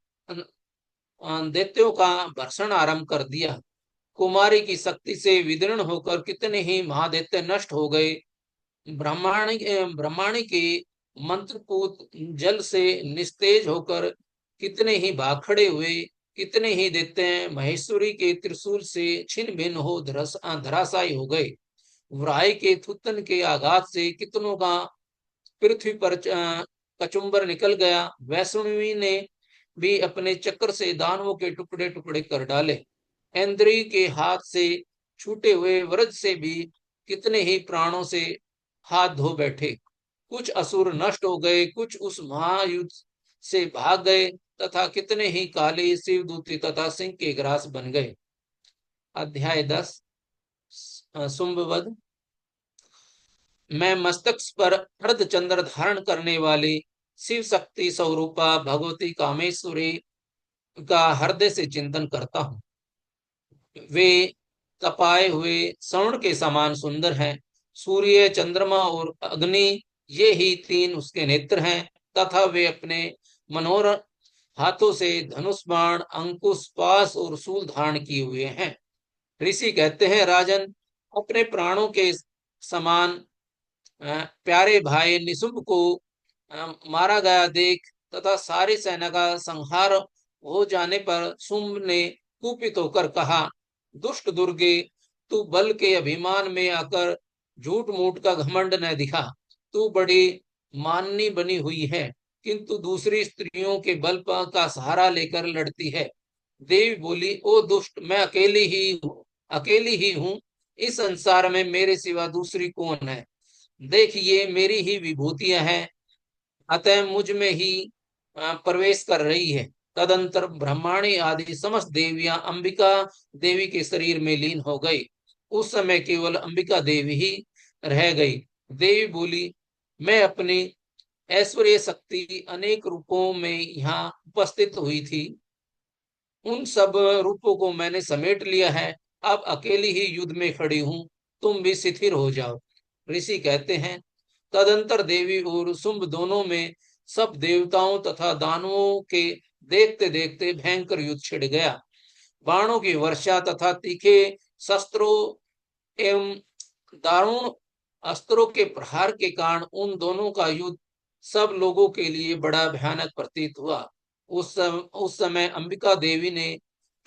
दैत्यों का भर्षण आरंभ कर दिया। कुमारी की शक्ति से विदीर्ण होकर कितने ही महादैत्य नष्ट हो गए। ब्रह्माणी के मंत्रपूत जल से निस्तेज होकर कितने ही भाग खड़े हुए। कितने ही दैत्य महेश्वरी के त्रिशूल से छिन्न भिन्न हो धराशायी हो गए। व्राहि के थुत्तन के आघात से कितनों का पृथ्वी पर कचुम्बर निकल गया। वैष्णवी ने भी अपने चक्र से दानवों के टुकड़े टुकड़े कर डाले। इंद्री के हाथ से छूटे हुए वज्र से भी कितने ही प्राणों से हाथ धो बैठे। कुछ असुर नष्ट हो गए, कुछ उस महायुद्ध से भाग गए तथा कितने ही काले शिवदूती तथा सिंह के ग्रास बन गए। अध्याय 10 शुंभवध। मैं मस्तक पर अर्ध चंद्र धारण करने वाली शिव शक्ति स्वरूपा भगवती कामेश्वरी का हृदय से चिंतन करता हूँ। वे तपाए हुए स्वर्ण के समान सुंदर हैं। सूर्य, चंद्रमा और अग्नि, ये ही तीन उसके नेत्र हैं तथा वे अपने मनोहर हाथों से धनुष बाण, अंकुश, पास और शूल धारण किए हुए हैं। ऋषि कहते हैं, राजन, अपने प्राणों के समान प्यारे भाई निशुंभ को मारा गया देख तथा सारी सेना का संहार हो जाने पर शुंभ ने कुपित होकर कहा, दुष्ट दुर्गे, तू बल के अभिमान में आकर झूठ मूठ का घमंड न दिखा। तू बड़ी माननी बनी हुई है, किंतु दूसरी स्त्रियों के बल का सहारा लेकर लड़ती है। देवी बोली, ओ दुष्ट, मैं अकेली ही हूँ। इस संसार में मेरे सिवा दूसरी कौन है? देख, ये मेरी ही विभूतियां हैं, अतः मुझ में ही प्रवेश कर रही है। तदंतर ब्रह्माणी आदि समस्त देवियां अंबिका देवी के शरीर में लीन हो गई। उस समय केवल अंबिका देवी ही रह गई। देवी बोली, मैं अपनी ऐश्वर्य शक्ति अनेक रूपों में यहाँ उपस्थित हुई थी। उन सब रूपों को मैंने समेट लिया है। अब अकेली ही युद्ध में खड़ी हूँ। तुम भी शिथिर हो जाओ। ऋषि कहते हैं, तदंतर देवी और शुंभ दोनों में सब देवताओं तथा दानवों के देखते देखते भयंकर युद्ध छिड़ गया। बाणों की वर्षा तथा तीखे शस्त्रों एवं दारुण अस्त्रों के प्रहार के कारण उन दोनों का युद्ध सब लोगों के लिए बड़ा भयानक प्रतीत हुआ। उस समय अंबिका देवी ने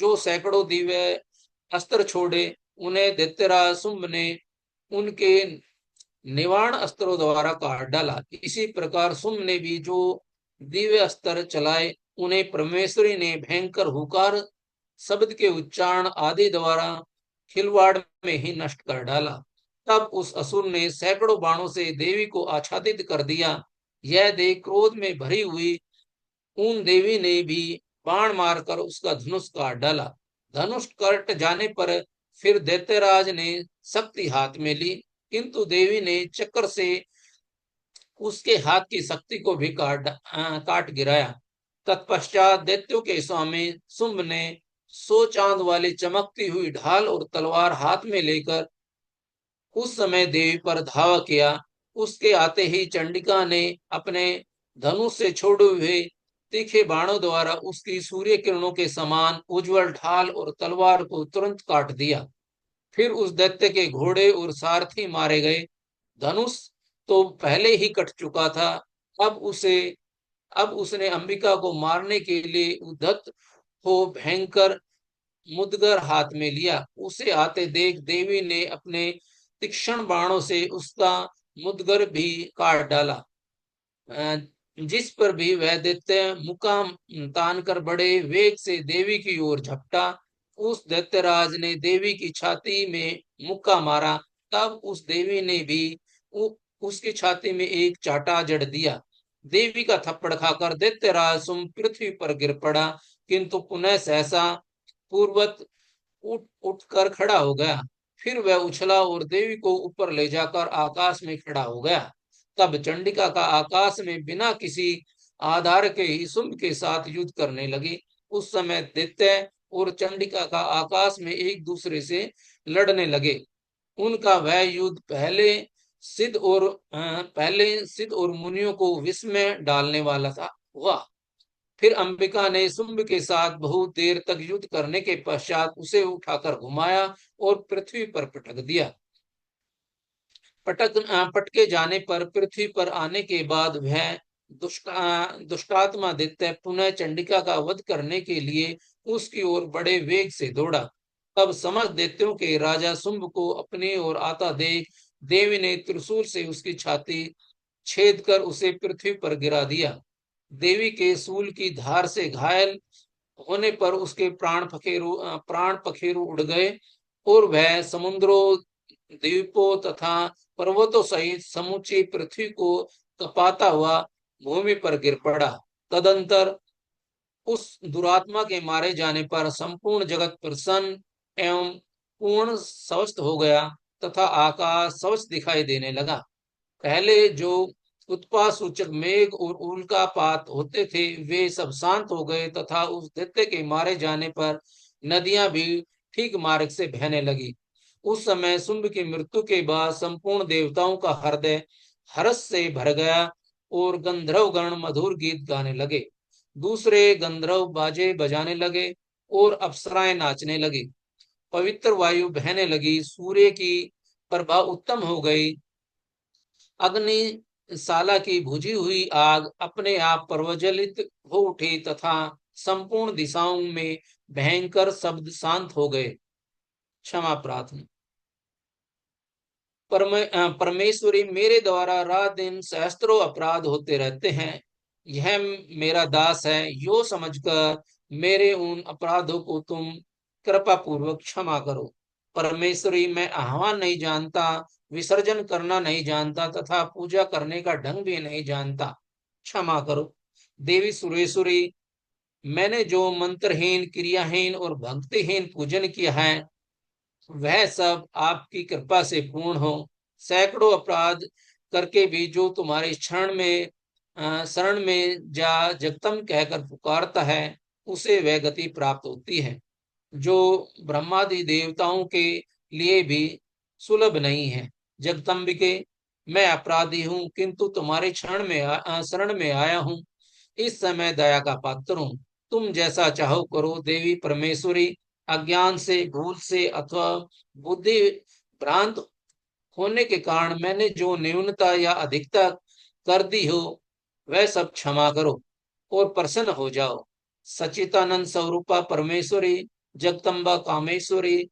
जो सैकड़ों दिव्य अस्त्र छोड़े, उन्हें दैत्यराज शुंभ ने उनके निवाण अस्त्रों द्वारा काट डाला। इसी प्रकार शुंभ ने भी जो दिव्य अस्त्र चलाए, उन्हें परमेश्वरी ने भयंकर हुकार शब्द के उच्चारण आदि द्वारा खिलवाड़ में ही नष्ट कर डाला। तब उस असुर ने सैकड़ों बाणों से देवी को आच्छादित कर दिया। यह देख क्रोध में भरी हुई उन देवी ने भी बाण मारकर उसका धनुष काट डाला। धनुष कट जाने पर फिर दैत्यराज ने शक्ति हाथ में ली, किंतु देवी ने चक्र से उसके हाथ की शक्ति को भी काट गिराया। तत्पश्चात दैत्यों के स्वामी शुंभ ने 100 चांद वाली चमकती हुई ढाल और तलवार हाथ में लेकर उस समय देवी पर धावा किया। उसके आते ही चंडिका ने अपने धनुष से छोड़े हुए तीखे बाणों द्वारा उसकी सूर्य किरणों के समान उज्जवल ढाल और तलवार को तुरंत काट दिया। फिर उस दैत्य के घोड़े और सारथी मारे गए। धनुष तो पहले ही कट चुका था। अब उसे अब उसने अंबिका को मारने के लिए उद्धत हो भयंकर मुदगर हाथ में लिया। उसे आते देख देवी ने अपने तीक्ष्ण बाणों से उसका मुदगर भी काट डाला। जिस पर भी वह दैत्य मुक्का तान कर बड़े वेग से देवी की ओर झपटा। उस दैत्यराज ने देवी की छाती में मुक्का मारा। तब उस देवी ने भी उसकी छाती में एक चाटा जड़ दिया। देवी का थप्पड़ खाकर दैत्यराज सुम पृथ्वी पर गिर पड़ा, किंतु पुनः सहसा पूर्वत उठकर खड़ा हो गया। फिर वह उछला और देवी को ऊपर ले जाकर आकाश में खड़ा हो गया। तब चंडिका का आकाश में बिना किसी आधार के ही शुंभ के साथ युद्ध करने लगी। उस समय दैत्य और चंडिका का आकाश में एक दूसरे से लड़ने लगे। उनका वह युद्ध पहले सिद्ध और मुनियों को विस्मय डालने वाला था हुआ। फिर अंबिका ने शुंभ के साथ बहुत देर तक युद्ध करने के पश्चात उसे उठाकर घुमाया और पृथ्वी पर पटक दिया। पटके जाने पर पृथ्वी पर आने के बाद वह दुष्टात्मा दैत्य पुनः चंडिका का वध करने के लिए उसकी ओर बड़े वेग से दौड़ा। तब समस्त दैत्यों के राजा शुंभ को अपनी ओर आता देख देवी ने त्रिशूल से उसकी छाती छेद कर उसे पृथ्वी पर गिरा दिया। देवी के शूल की धार से घायल होने पर उसके प्राण पखेरु उड़ गए और वह समुद्रों, द्वीपों तथा पर्वतों सहित समूची पृथ्वी को कपाता हुआ भूमि पर गिर पड़ा। तदंतर उस दुरात्मा के मारे जाने पर संपूर्ण जगत प्रसन्न एवं पूर्ण स्वस्थ हो गया तथा आकाश स्वस्थ दिखाई देने लगा। पहले जो उत्पात सूचक मेघ और उल्कापात होते थे, वे सब शांत हो गए तथा उस दैत्य के मारे जाने पर नदियां भी ठीक मार्ग से बहने लगी। उस समय शुंभ की मृत्यु के बाद संपूर्ण देवताओं का हृदय हर्ष से भर गया और गंधर्व गण मधुर गीत गाने लगे। दूसरे गंधर्व बाजे बजाने लगे और अप्सराएं नाचने लगी। पवित्र वायु बहने लगी। सूर्य की प्रभा उत्तम हो गई। अग्निशाला की बुझी हुई आग अपने आप प्रज्वलित हो उठी तथा संपूर्ण दिशाओं में भयंकर शब्द शांत हो गए। क्षमा प्रार्थना। परमेश्वरी, मेरे द्वारा रात दिन सहस्त्रों अपराध होते रहते हैं। यह मेरा दास है, यो समझकर मेरे उन अपराधों को तुम कृपा पूर्वक क्षमा करो। परमेश्वरी, मैं आह्वान नहीं जानता, विसर्जन करना नहीं जानता तथा पूजा करने का ढंग भी नहीं जानता, क्षमा करो। देवी सुरेश्वरी, मैंने जो मंत्रहीन, क्रियाहीन और भक्तिहीन पूजन किया है, वह सब आपकी कृपा से पूर्ण हो। सैकड़ों अपराध करके भी जो तुम्हारे शरण में जा जगतम कहकर पुकारता है, उसे वह गति प्राप्त होती है जो ब्रह्मादि देवताओं के लिए भी सुलभ नहीं है। जगदम्बिके, मैं अपराधी हूँ, किंतु तुम्हारे शरण में आया हूँ। इस समय दया का पात्र हूँ। तुम जैसा चाहो करो देवी परमेश्वरी। अज्ञान से, भूल से अथवा बुद्धि भ्रांत होने के कारण मैंने जो न्यूनता या अधिकता कर दी हो, वह सब क्षमा करो और प्रसन्न हो जाओ। सच्चिदानंद स्वरूपा परमेश्वरी, जगदम्बा कामेश्वरी,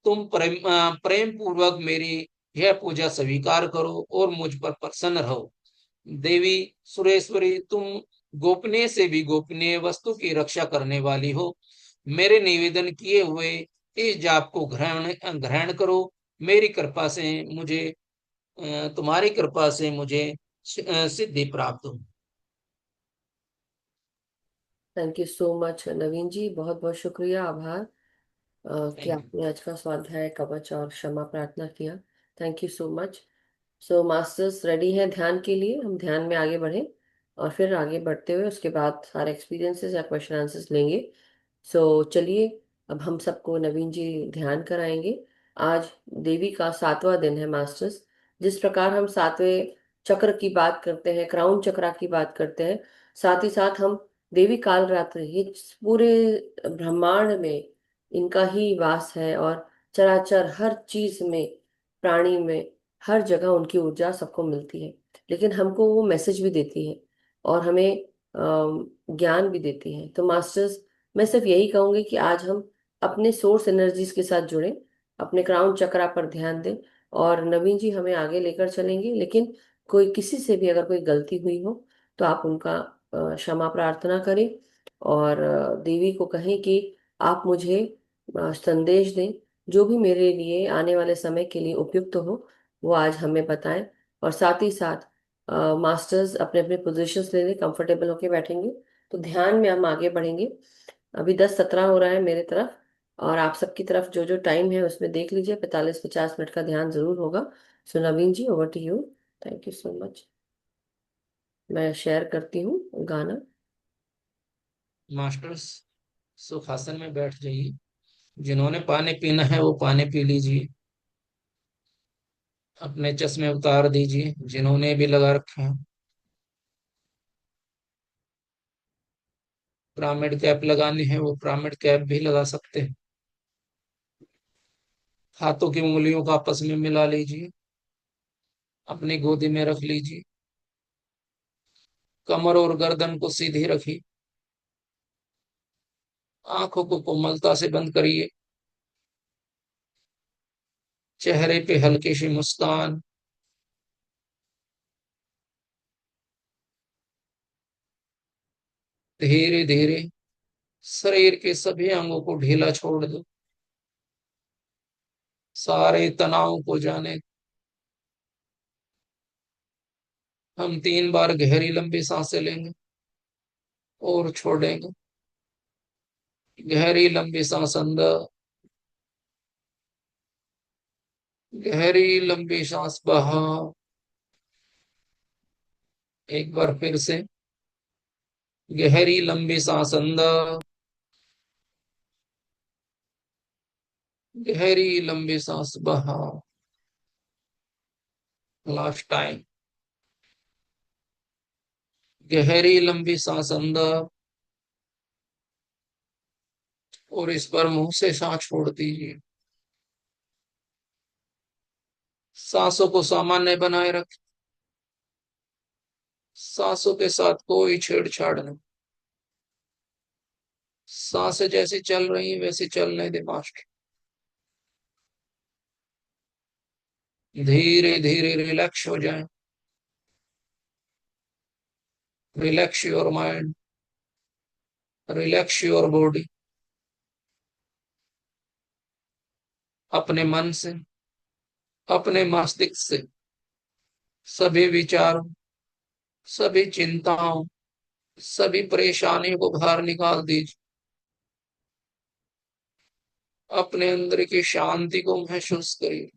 तुम प्रेम पूर्वक मेरी यह पूजा स्वीकार करो और मुझ पर प्रसन्न रहो। देवी सुरेश्वरी, तुम गोपनीय से भी गोपनीय वस्तु की रक्षा करने वाली हो। मेरे निवेदन किए हुए इस जाप को ग्रहण ग्रहण करो। मेरी कृपा से मुझे तुम्हारी कृपा से मुझे सिद्धि प्राप्त हो। Thank you so much Naveen ji, बहुत बहुत शुक्रिया, आभार कि थैंक यू। आपने आज का स्वाध्याय कवच और क्षमा प्रार्थना किया। Thank you so much. So masters ready हैं ध्यान के लिए, हम ध्यान में आगे बढ़ें और फिर आगे बढ़ते हुए उसके बाद सारे एक्सपीरियंसेस या क्वेश्चन आंसर्स लेंगे। सो चलिए, अब हम सबको नवीन जी ध्यान कराएंगे। आज देवी का 7वां दिन है मास्टर्स। जिस प्रकार हम 7वें चक्र की बात करते हैं, क्राउन चक्रा की बात करते हैं, साथ ही साथ हम देवी काल रात्रि, ये पूरे ब्रह्मांड में इनका ही वास है और चराचर हर चीज में, प्राणी में, हर जगह उनकी ऊर्जा सबको मिलती है। लेकिन हमको वो मैसेज भी देती है और हमें ज्ञान भी देती है। तो मास्टर्स, मैं सिर्फ यही कहूंगी कि आज हम अपने सोर्स एनर्जीज के साथ जुड़ें, अपने क्राउन चक्रा पर ध्यान दें और नवीन जी हमें आगे लेकर चलेंगे। लेकिन कोई किसी से भी अगर कोई गलती हुई हो तो आप उनका क्षमा प्रार्थना करें और देवी को कहें कि आप मुझे संदेश दें, जो भी मेरे लिए आने वाले समय के लिए उपयुक्त हो वो आज हमें बताएं। और साथ ही साथ मास्टर्स अपने अपने पोजीशंस ले लें, कंफर्टेबल होके बैठेंगे। तो ध्यान में हम आगे बढ़ेंगे। अभी 10:17 हो रहा है मेरे तरफ, और आप सबकी तरफ जो जो टाइम है उसमें देख लीजिए, 45-50 मिनट का ध्यान जरूर होगा। So Naveen ji, over to you. Thank you so much. मैं शेयर करती हूँ गाना। मास्टर्स, सुखासन में बैठ जाइए। जिन्होंने पानी पीना है वो पानी पी लीजिए। अपने चश्मे उतार दीजिए जिन्होंने भी लगा रखे हैं। पिरामिड कैप लगानी है वो पिरामिड कैप भी लगा सकते हैं। हाथों की उंगलियों को आपस में मिला लीजिए। अपनी गोदी में रख लीजिए। कमर और गर्दन को सीधी रखिए। आंखों को कोमलता से बंद करिए। चेहरे पे हल्की सी मुस्कान। धीरे धीरे शरीर के सभी अंगों को ढीला छोड़ दो। सारे तनाव को जाने। हम 3 बार गहरी लंबी सांसें लेंगे और छोड़ेंगे। गहरी लंबी सांस अंदर। गहरी लंबी सांस बाहर। एक बार फिर से। गहरी लंबी सांस अंदर। गहरी लंबी सांस बाहर। Last time. गहरी लंबी सांस अंदर। और इस पर मुंह से सांस छोड़ दीजिए। सांसों को सामान्य बनाए रखें। सांसों के साथ कोई छेड़छाड़ नहीं। सांसें जैसी चल रही वैसे चलने दे मास्टर। धीरे धीरे रिलैक्स हो जाएं। Relax your mind. Relax your body. अपने मन से, अपने मस्तिष्क से सभी विचारों, सभी चिंताओं, सभी परेशानियों को बाहर निकाल दीजिए। अपने अंदर की शांति को महसूस करिए।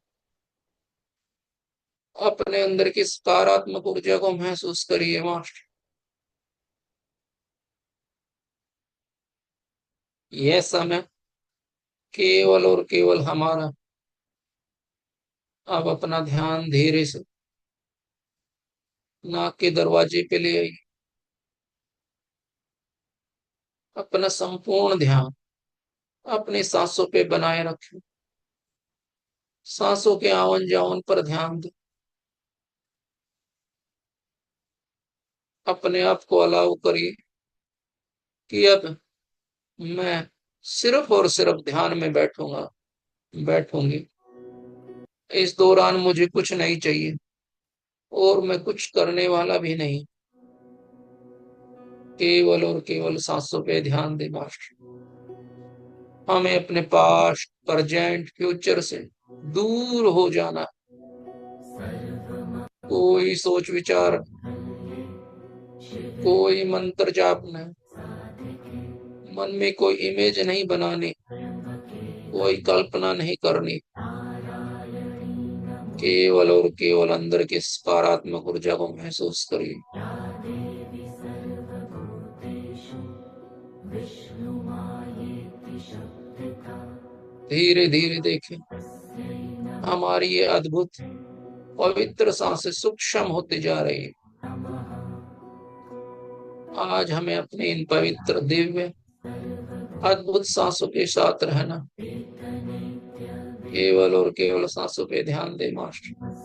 अपने अंदर की सकारात्मक ऊर्जा को महसूस करिए मास्टर। यह समय केवल और केवल हमारा। अब अपना ध्यान धीरे से नाक के दरवाजे पे ले आइए। अपना संपूर्ण ध्यान अपनी सांसों पे बनाए रखें। सांसों के आवन जावन पर ध्यान दें। अपने आप को अलाउ करिए कि अब मैं सिर्फ और सिर्फ ध्यान में बैठूंगा, बैठूंगी। इस दौरान मुझे कुछ नहीं चाहिए और मैं कुछ करने वाला भी नहीं। केवल और केवल सांसों पे ध्यान दे मास्टर। हमें अपने पास्ट, प्रेजेंट, फ्यूचर से दूर हो जाना। कोई सोच विचार, कोई मंत्र जाप नहीं, मन में कोई इमेज नहीं बनानी, कोई कल्पना नहीं करनी। केवल और केवल अंदर के सकारात्मक ऊर्जा को महसूस करिए। धीरे धीरे देखें हमारी ये अद्भुत पवित्र सांसें सूक्ष्म होती जा रही है। आज हमें अपनी इन पवित्र, दिव्य, अद्भुत सांसों के साथ रहना। केवल और केवल सांसों पे ध्यान दे मास्टर।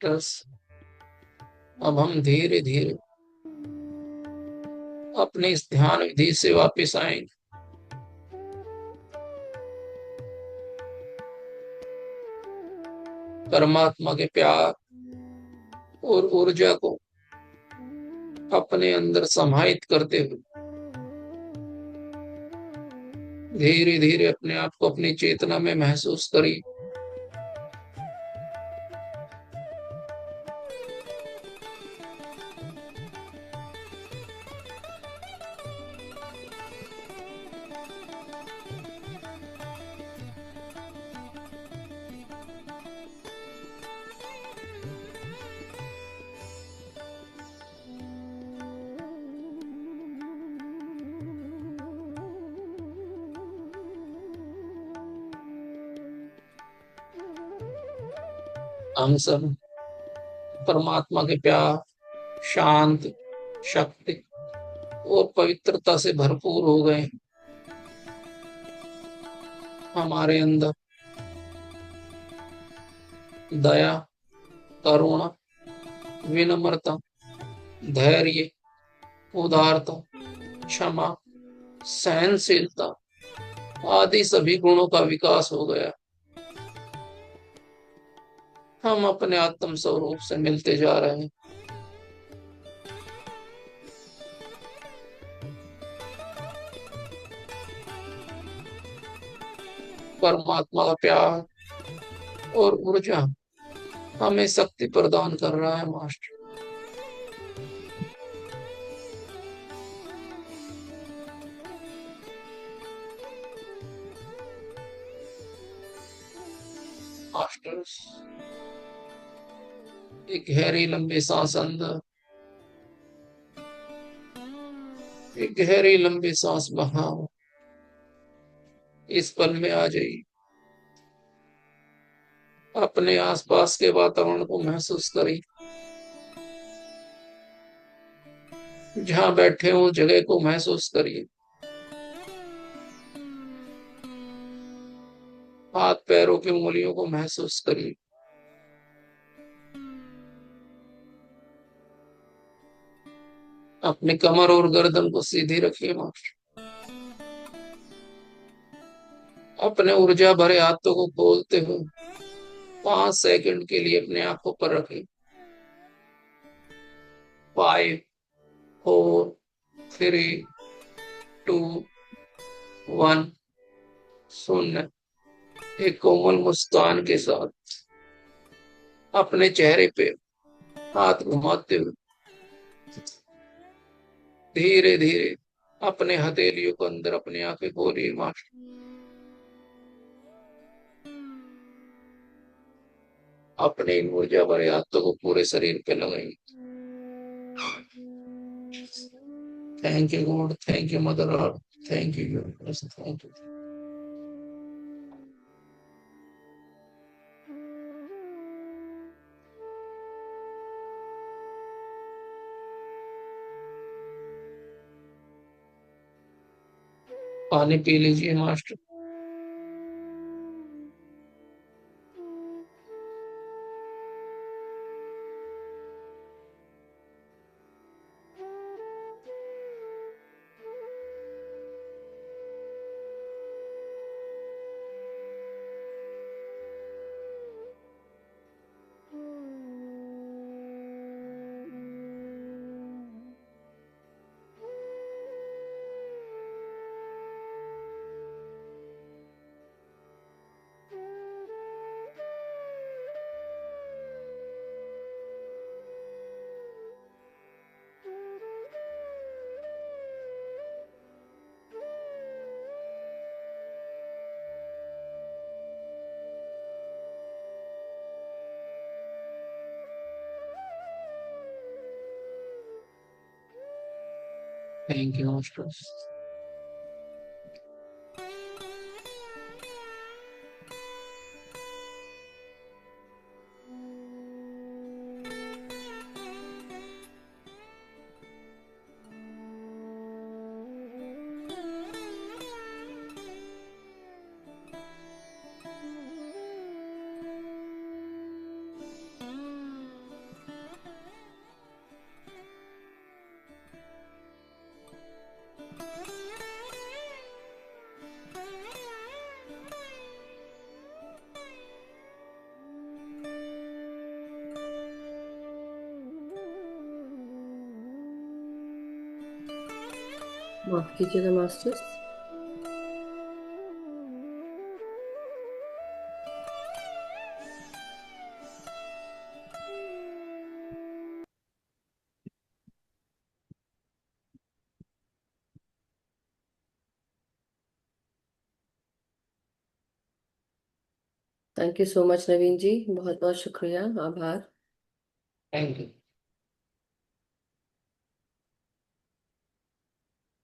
मास्टर्स, अब हम धीरे धीरे अपने इस ध्यान विधि से वापस आएंगे। परमात्मा के प्यार और ऊर्जा को अपने अंदर समाहित करते हुए धीरे धीरे अपने आप को अपनी चेतना में महसूस करिए। हम सब परमात्मा के प्यार, शांत, शक्ति और पवित्रता से भरपूर हो गए। हमारे अंदर दया, करुणा, विनम्रता, धैर्य, उदारता, क्षमा, सहनशीलता आदि सभी गुणों का विकास हो गया। हम अपने आत्म स्वरूप से मिलते जा रहे हैं। परमात्मा का प्यार और ऊर्जा हमें शक्ति प्रदान कर रहा है मास्टर। मास्टर्स, एक गहरी लंबी सांस अंदर, एक गहरी लंबी सांस बाहर। इस पल में आ जाइए। अपने आसपास के वातावरण को महसूस करिए। जहां बैठे हो जगह को महसूस करिए। हाथ पैरों की उंगलियों को महसूस करिए। अपनी कमर और गर्दन को सीधी रखिए मास्टर। अपने ऊर्जा भरे हाथों को खोलते हुए 5 सेकंड के लिए अपने आंखों पर रखें। 5, 4, 3, 2, 1, 0। एक कोमल मुस्कान के साथ अपने चेहरे पे हाथ घुमाते हुए धीरे धीरे अपने हथेलियों को अंदर अपनी आंखें खोलिए मास्टर। अपने इन ऊर्जा भरे हाथों को पूरे शरीर पे लगाइए। Thank you God, thank you mother earth, thank you universe, thank you. पानी पी लीजिए मास्टर। Thank you master. माफ कीजिएगा masters. Thank you so much Naveen ji, बहुत बहुत शुक्रिया, आभार। Thank you.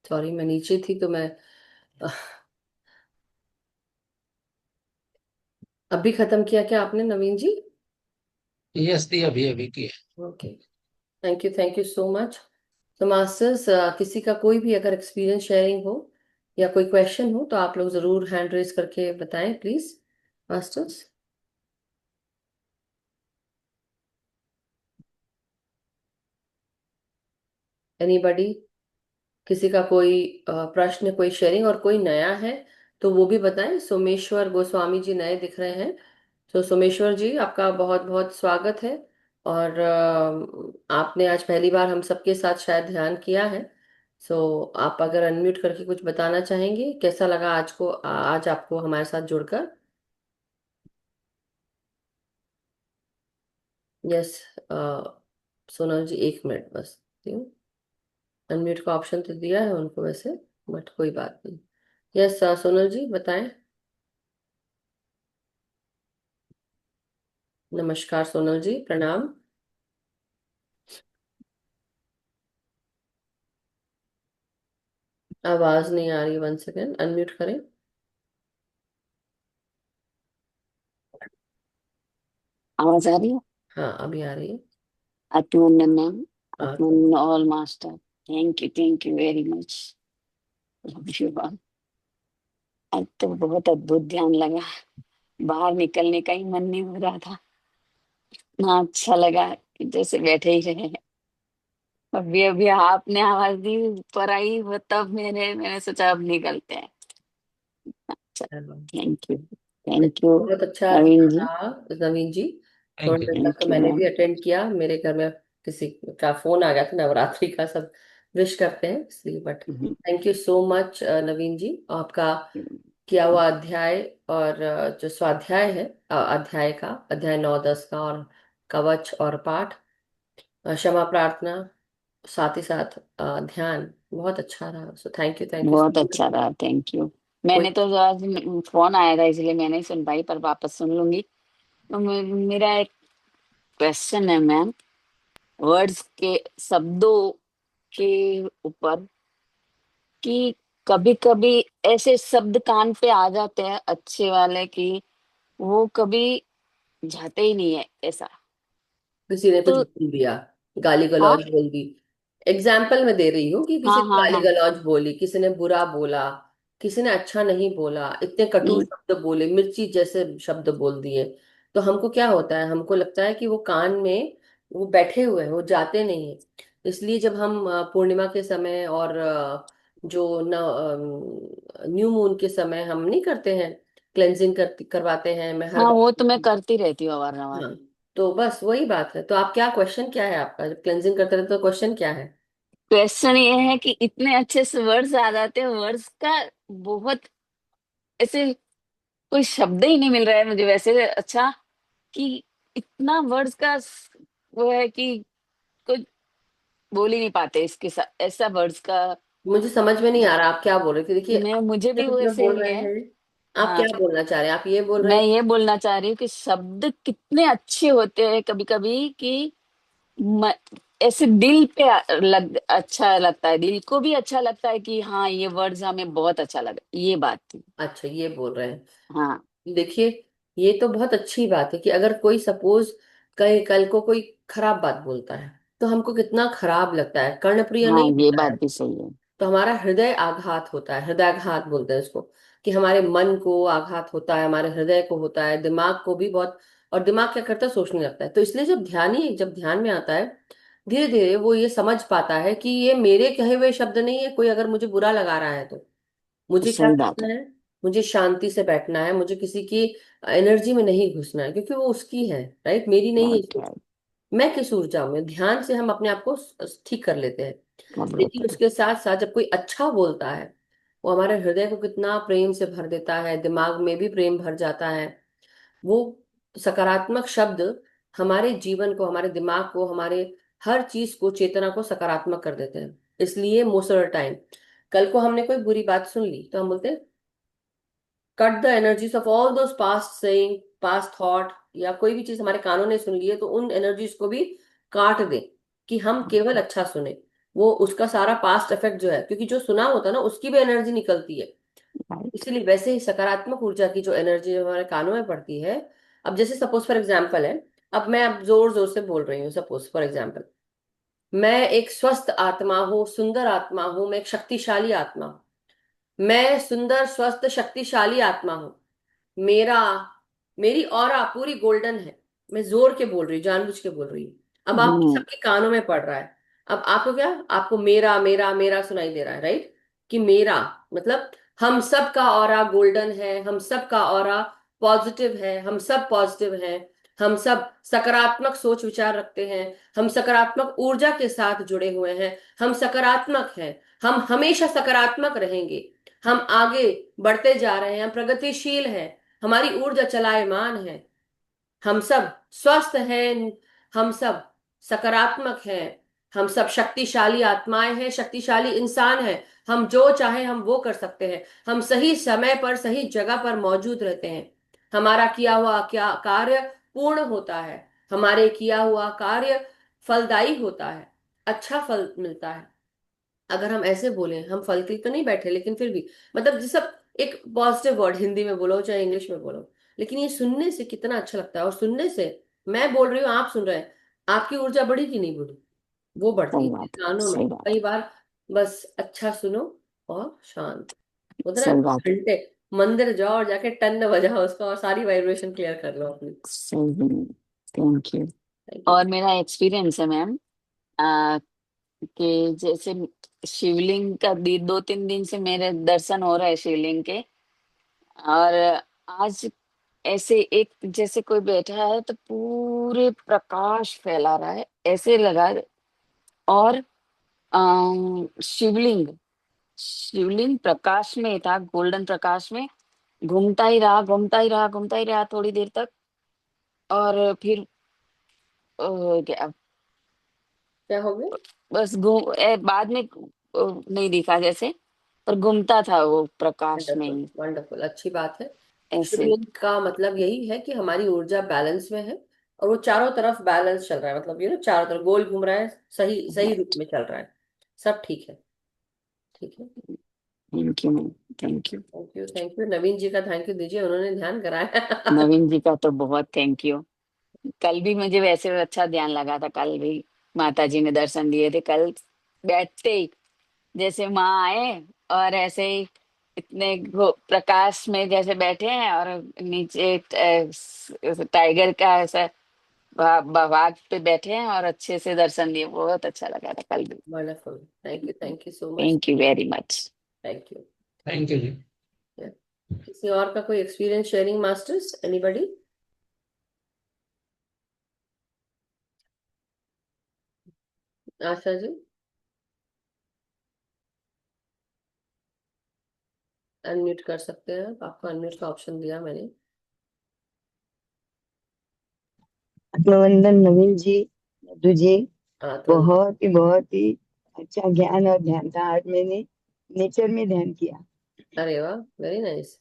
सॉरी, मैं नीचे थी तो मैं अभी खत्म किया क्या आपने नवीन जी? यस दी, अभी अभी किया। Okay, thank you so much. तो मास्टर्स, किसी का कोई भी अगर एक्सपीरियंस शेयरिंग हो या कोई क्वेश्चन हो तो आप लोग जरूर हैंड रेज करके बताएं प्लीज मास्टर्स। एनीबडी, किसी का कोई प्रश्न, कोई शेयरिंग और कोई नया है तो वो भी बताएं। सोमेश्वर गोस्वामी जी नए दिख रहे हैं, तो सोमेश्वर जी आपका बहुत बहुत स्वागत है। और आपने आज पहली बार हम सबके साथ शायद ध्यान किया है। सो आप अगर अनम्यूट करके कुछ बताना चाहेंगे, कैसा लगा आज आपको हमारे साथ जुड़कर? यस, सोनल जी एक मिनट बस। अनम्यूट का ऑप्शन तो दिया है उनको वैसे, बट कोई बात नहीं। यस, सोनल जी बताएं। नमस्कार सोनल जी, प्रणाम। आवाज नहीं आ रही, वन सेकेंड, अनम्यूट करें। आवाज आ रही है? हाँ अभी आ रही है। अभिनंदन मैम, हाँ, अभिनंदन all master. Thank you very much. Love you all. आज तो बहुत अद्भुत ध्यान लगा, बाहर निकलने का ही मन नहीं हो रहा था। ना अच्छा लगा कि जैसे बैठे ही रहे। अभी अभी आपने आवाज दी, ऊपर आई वो, तब मैंने सोचा अब निकलते हैं। अच्छा, चलो, थैंक यू बहुत अच्छा नवीन ध्यान जी। रहा नवीन जी। थोड़ी थैंक यू। देर तक तो थैंक यू मैंने भी मैम। अटेंड किया, मेरे घर में किसी का फोन आ गया था, नवरात्रि का सब विश करते हैं इसलिए। But thank you so much Naveen ji, आपका किया हुआ अध्याय और जो स्वाध्याय है, अध्याय का अध्याय 9 10 का, और कवच और पाठ, क्षमा प्रार्थना, साथ ही साथ ध्यान बहुत अच्छा रहा। सो थैंक यू बहुत सो अच्छा मच। रहा, थैंक यू। कोई मैंने तो आज फोन आया था इसलिए मैंने ही सुन पाई, पर वापस सुन लूंगी। तो मेरा एक क्वेश्चन है मैम, वर्ड्स के, शब्दों के ऊपर, कि कभी कभी ऐसे शब्द कान पे आ जाते हैं अच्छे वाले कि वो कभी जाते ही नहीं है ऐसा। किसी ने कुछ तो बोल दिया, गाली हाँ गलौज बोल दी। एग्जाम्पल मैं दे रही हूँ कि किसी हाँ ने हाँ गाली हाँ। गलौज बोली, किसी ने बुरा बोला, किसी ने अच्छा नहीं बोला, इतने कटु हम्म, शब्द बोले, मिर्ची जैसे शब्द बोल दिए, तो हमको क्या होता है, हमको लगता है कि वो कान में वो बैठे हुए हैं, वो जाते नहीं है। इसलिए जब हम पूर्णिमा के समय और जो न्यू मून के समय हम नहीं करते हैं, क्लेंजिंग करवाते हैं, मैं हर हाँ वो तो मैं बार। करती रहती हूँ अवार नवार। हाँ, तो बस वही बात है। तो आप क्या, क्वेश्चन क्या है आपका, जब क्लेंजिंग करते रहते तो क्वेश्चन क्या है? क्वेश्चन ये है कि इतने अच्छे से वर्ड्स आ जाते हैं, वर्ड्स का बहुत ऐसे कोई शब्द ही नहीं मिल रहा है मुझे वैसे। अच्छा, कि इतना वर्ड्स का वो है कि कोई बोल ही नहीं पाते इसके साथ, ऐसा वर्ड्स का। मुझे समझ में नहीं आ रहा आप क्या बोल रहे थे। देखिए, आप मुझे भी वो कुछ में ऐसे बोल ही रहे है। हैं। आप हाँ, क्या बोलना चाह रहे हैं? आप ये बोल रहे मैं हैं? ये बोलना चाह रही हूँ कि शब्द कितने अच्छे होते हैं कभी कभी कि म, ऐसे दिल पे अच्छा लगता है, दिल को भी अच्छा लगता है कि हाँ ये वर्ड्स हमें बहुत अच्छा लगा, ये बात थी। अच्छा, ये बोल रहे हैं। हाँ देखिए, ये तो बहुत अच्छी बात है कि अगर कोई सपोज कल कल को कोई खराब बात बोलता है तो हमको कितना खराब लगता है, कर्णप्रिय हाँ, नहीं ये होता बात है। भी सही है। तो हमारा हृदय आघात होता है, हृदयाघात बोलते हैं इसको, कि हमारे मन को आघात होता है, हमारे हृदय को होता है, दिमाग को भी बहुत। और दिमाग क्या करता है, सोचने लगता है। तो इसलिए जब ध्यान में आता है, धीरे धीरे वो ये समझ पाता है कि ये मेरे कहे हुए शब्द नहीं है, कोई अगर मुझे बुरा लगा रहा है तो मुझे क्या सही बात करना है। है, मुझे शांति से बैठना है, मुझे किसी की एनर्जी में नहीं घुसना है, क्योंकि वो उसकी है, राइट, मेरी नहीं है। Right right. मैं किस ऊर्जा में, ध्यान से हम अपने आप को ठीक कर लेते हैं। कर लेकिन लेते हैं। उसके साथ साथ जब कोई अच्छा बोलता है, वो हमारे हृदय को कितना प्रेम से भर देता है, दिमाग में भी प्रेम भर जाता है। वो सकारात्मक शब्द हमारे जीवन को, हमारे दिमाग को, हमारे हर चीज को, चेतना को सकारात्मक कर देते हैं। इसलिए मोस्ट ऑफ द टाइम, कल को हमने कोई बुरी बात सुन ली तो हम बोलते हैं, cut the energies of all those past saying, past thought, या कोई भी चीज हमारे कानों ने सुन ली है तो उन एनर्जीज को भी काट दे, कि हम केवल अच्छा सुने। वो उसका सारा पास्ट इफेक्ट जो है, क्योंकि जो सुना होता है ना, उसकी भी एनर्जी निकलती है। राइट। इसीलिए वैसे ही सकारात्मक ऊर्जा की जो एनर्जी हमारे कानों में पड़ती है, अब जैसे सपोज फॉर एग्जाम्पल है, अब मैं अब जोर जोर से बोल रही हूँ, सपोज फॉर एग्जाम्पल, मैं एक स्वस्थ आत्मा हूँ, सुंदर आत्मा हूँ, मैं एक शक्तिशाली आत्मा हूँ, मैं सुंदर स्वस्थ शक्तिशाली आत्मा हूँ, मेरा मेरी ऑरा पूरी गोल्डन है। मैं जोर के बोल रही हूँ, जानबूझ के बोल रही हूँ। अब आपके हम्म। सबके कानों में पड़ रहा है। अब आपको क्या, आपको मेरा मेरा मेरा सुनाई दे रहा है, राइट? कि मेरा मतलब हम सब का ऑरा गोल्डन है, हम सब का ऑरा पॉजिटिव है, हम सब पॉजिटिव हैं, हम सब सकारात्मक सोच विचार रखते हैं, हम सकारात्मक ऊर्जा के साथ जुड़े हुए हैं, हम सकारात्मक हैं, हम हमेशा सकारात्मक रहेंगे, हम आगे बढ़ते जा रहे हैं, हम प्रगतिशील हैं, हमारी ऊर्जा चलायमान है, हम सब स्वस्थ हैं, हम सब सकारात्मक हैं, हम सब शक्तिशाली आत्माएं हैं, शक्तिशाली इंसान हैं, हम जो चाहे हम वो कर सकते हैं, हम सही समय पर सही जगह पर मौजूद रहते हैं, हमारा किया हुआ क्या कार्य पूर्ण होता है, हमारे किया हुआ कार्य फलदायी होता है, अच्छा फल मिलता है। अगर हम ऐसे बोले, हम फल के लिए तो नहीं बैठे, लेकिन फिर भी मतलब जैसे एक पॉजिटिव वर्ड हिंदी में बोलो चाहे इंग्लिश में बोलो, लेकिन ये सुनने से कितना अच्छा लगता है। और सुनने से, मैं बोल रही हूँ, आप सुन रहे हैं, आपकी ऊर्जा बढ़ी कि नहीं बढ़ी? वो बढ़ती सही है बात है, कानों में सही बात कई है, बार। बस अच्छा सुनो और शांत, बोलते ना, सही बात है। घंटे मंदिर जाओ और जाके टन बजाओ उसका और सारी वाइब्रेशन क्लियर कर लो अपनी। सही। Thank you. Thank you. और मेरा एक्सपीरियंस है मैम, कि जैसे शिवलिंग का 2-3 दिन से मेरे दर्शन हो रहे हैं शिवलिंग के। और आज ऐसे एक जैसे कोई बैठा है तो पूरे प्रकाश फैला रहा है, ऐसे लगा। और शिवलिंग शिवलिंग प्रकाश में था, गोल्डन प्रकाश में घूमता ही रहा, घूमता ही रहा, घूमता ही रहा थोड़ी देर तक। और फिर क्या, क्या हो गया? बस बाद में नहीं दिखा जैसे, पर घूमता था वो प्रकाश में वंडरफुल ही वंडरफुल, अच्छी बात है। ऐसे। शिवलिंग का मतलब यही है कि हमारी ऊर्जा बैलेंस में है, और वो चारों तरफ बैलेंस चल रहा है, मतलब चारों तरफ गोल घूम रहा है, सही सही रूप राइट। में चल रहा है। सब ठीक है। ठीक है। Thank you ma'am, thank you. Thank you, thank you. Naveen ji का थैंक यू दीजिए, उन्होंने ध्यान कराया। नवीन जी का तो बहुत थैंक यू। कल भी मुझे वैसे अच्छा ध्यान लगा था, कल भी माता जी ने दर्शन दिए थे। कल बैठते ही जैसे माँ आए और ऐसे ही इतने प्रकाश में जैसे बैठे हैं, और नीचे टाइगर का ऐसा बाग पे बैठे हैं और अच्छे से दर्शन दिए। बहुत अच्छा लगा था कल भी। Wonderful, thank you so much. Thank you very much. Thank you. Thank you जी। किसी और का कोई experience sharing, masters, anybody? Asha ji, unmute कर सकते हैं आप, आपको अनम्यूट का ऑप्शन दिया मैंने। अभिनंदन नवीन जी, मधु जी। हाँ तो, बहुत ही अच्छा ज्ञान और ध्यान था। आज मैंने नेचर में ध्यान किया। अरे वाह, वेरी नाइस।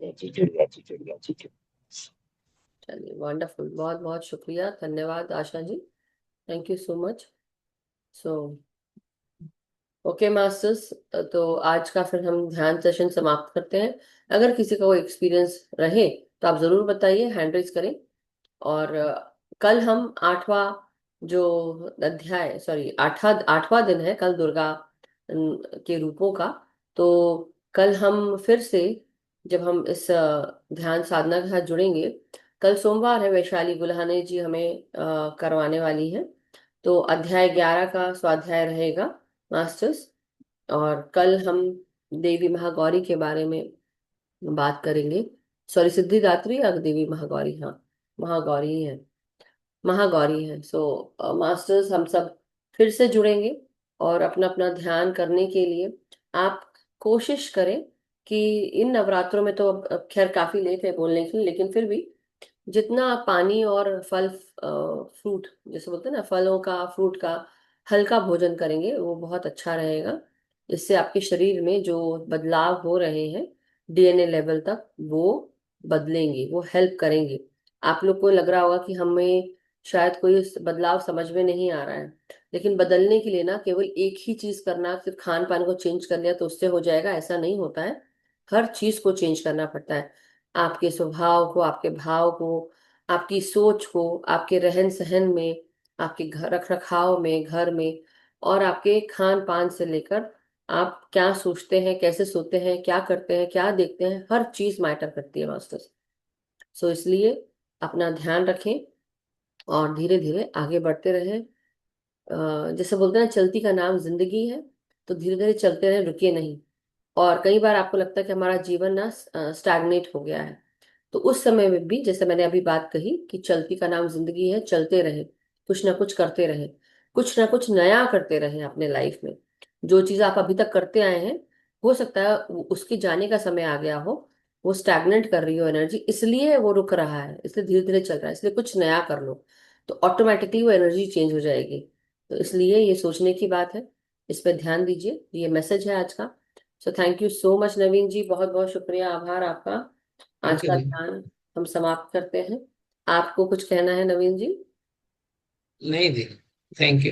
चिचुड़ गया, चिचुड़ गया, चिचुड़। चलिए, वंडरफुल, बहुत बहुत शुक्रिया, धन्यवाद Asha ji. Thank you so much. So okay masters, तो आज का फिर हम ध्यान सेशन समाप्त करते हैं। अगर किसी का कोई एक्सपीरियंस रहे तो आप जरूर बताइए, हैंड रेज करें। और कल हम आठवां जो अध्याय, सॉरी, आठवां आठवां दिन है कल दुर्गा के रूपों का। तो कल हम फिर से, जब हम इस ध्यान साधना के साथ जुड़ेंगे, कल सोमवार है, वैशाली गुल्हाने जी हमें करवाने वाली है। तो अध्याय 11 का स्वाध्याय रहेगा मास्टर्स। और कल हम देवी महागौरी के बारे में बात करेंगे। सॉरी, सिद्धिदात्री या देवी महागौरी, हाँ, महागौरी ही है, महागौरी है। सो मास्टर्स, हम सब फिर से जुड़ेंगे और अपना अपना ध्यान करने के लिए आप कोशिश करें कि इन नवरात्रों में तो अब खैर काफी लेट है बोलने के लिए, लेकिन फिर भी जितना आप पानी और फल फ्रूट जैसे बोलते हैं ना, फलों का फ्रूट का हल्का भोजन करेंगे वो बहुत अच्छा रहेगा। इससे आपके शरीर में जो बदलाव हो रहे हैं डीएनए लेवल तक वो बदलेंगे, वो हेल्प करेंगे। आप लोग को लग रहा होगा कि हमें शायद कोई बदलाव समझ में नहीं आ रहा है, लेकिन बदलने के लिए ना केवल एक ही चीज करना, सिर्फ खान पान को चेंज कर लिया तो उससे हो जाएगा, ऐसा नहीं होता है। हर चीज को चेंज करना पड़ता है। आपके स्वभाव को, आपके भाव को, आपकी सोच को, आपके रहन सहन में, आपके घर रख रखाव में, घर में, और आपके खान पान से लेकर आप क्या सोचते हैं, कैसे सोते हैं, क्या करते हैं, क्या देखते हैं, हर चीज मैटर करती है मास्टर्स। सो इसलिए अपना ध्यान रखें और धीरे धीरे आगे बढ़ते रहें। जैसे बोलते हैं ना, चलती का नाम जिंदगी है, तो धीरे धीरे चलते रहें, रुकिए नहीं। और कई बार आपको लगता है कि हमारा जीवन ना स्टैग्नेट हो गया है, तो उस समय में भी जैसे मैंने अभी बात कही कि चलती का नाम जिंदगी है, चलते रहे, कुछ ना कुछ करते रहे, कुछ ना कुछ नया करते रहे अपने लाइफ में। जो चीज आप अभी तक करते आए हैं, हो सकता है उसके जाने का समय आ गया हो, वो स्टैग्नेट कर रही हो एनर्जी, इसलिए वो रुक रहा है, इसलिए धीरे धीरे चल रहा है, इसलिए कुछ नया कर लो, तो ऑटोमेटिकली वो एनर्जी चेंज हो जाएगी। तो इसलिए ये सोचने की बात है, इस पर ध्यान दीजिए, ये मैसेज है आज का। So thank you so much Naveen ji, बहुत बहुत शुक्रिया, आभार आपका। आज थैंक यू का जी। ध्यान हम समाप्त करते हैं। आपको कुछ कहना है नवीन जी? नहीं दी। Thank you.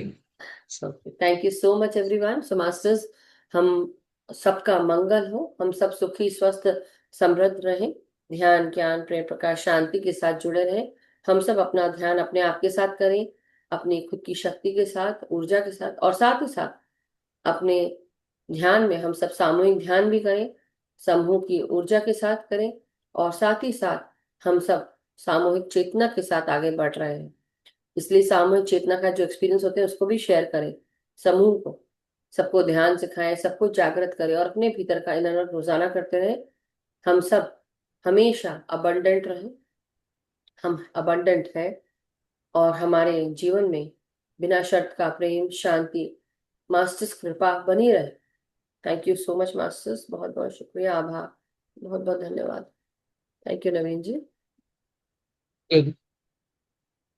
Thank you so much everyone. So masters, हम सबका मंगल हो, हम सब सुखी स्वस्थ समृद्ध रहें, ध्यान ज्ञान प्रेम प्रकाश शांति के साथ जुड़े रहें। हम सब अपना ध्यान अपने आप के साथ करें, अपनी खुद की शक्ति के साथ, ऊर्जा के साथ, और साथ ही साथ अपने ध्यान में हम सब सामूहिक ध्यान भी करें, समूह की ऊर्जा के साथ करें, और साथ ही साथ हम सब सामूहिक चेतना के साथ आगे बढ़ रहे हैं। इसलिए सामूहिक चेतना का जो एक्सपीरियंस होते हैं उसको भी शेयर करें समूह को, सबको ध्यान सिखाएं, सबको जागृत करें, और अपने भीतर का इनर वर्क रोजाना करते रहें। हम सब हमेशा अबंडेंट रहें, हम अबंडेंट है, और हमारे जीवन में बिना शर्त का प्रेम शांति मास्टर्स कृपा बनी रहे। Thank you so much masters, बहुत बहुत शुक्रिया, आभार, बहुत बहुत धन्यवाद। Thank you Naveen ji. Good.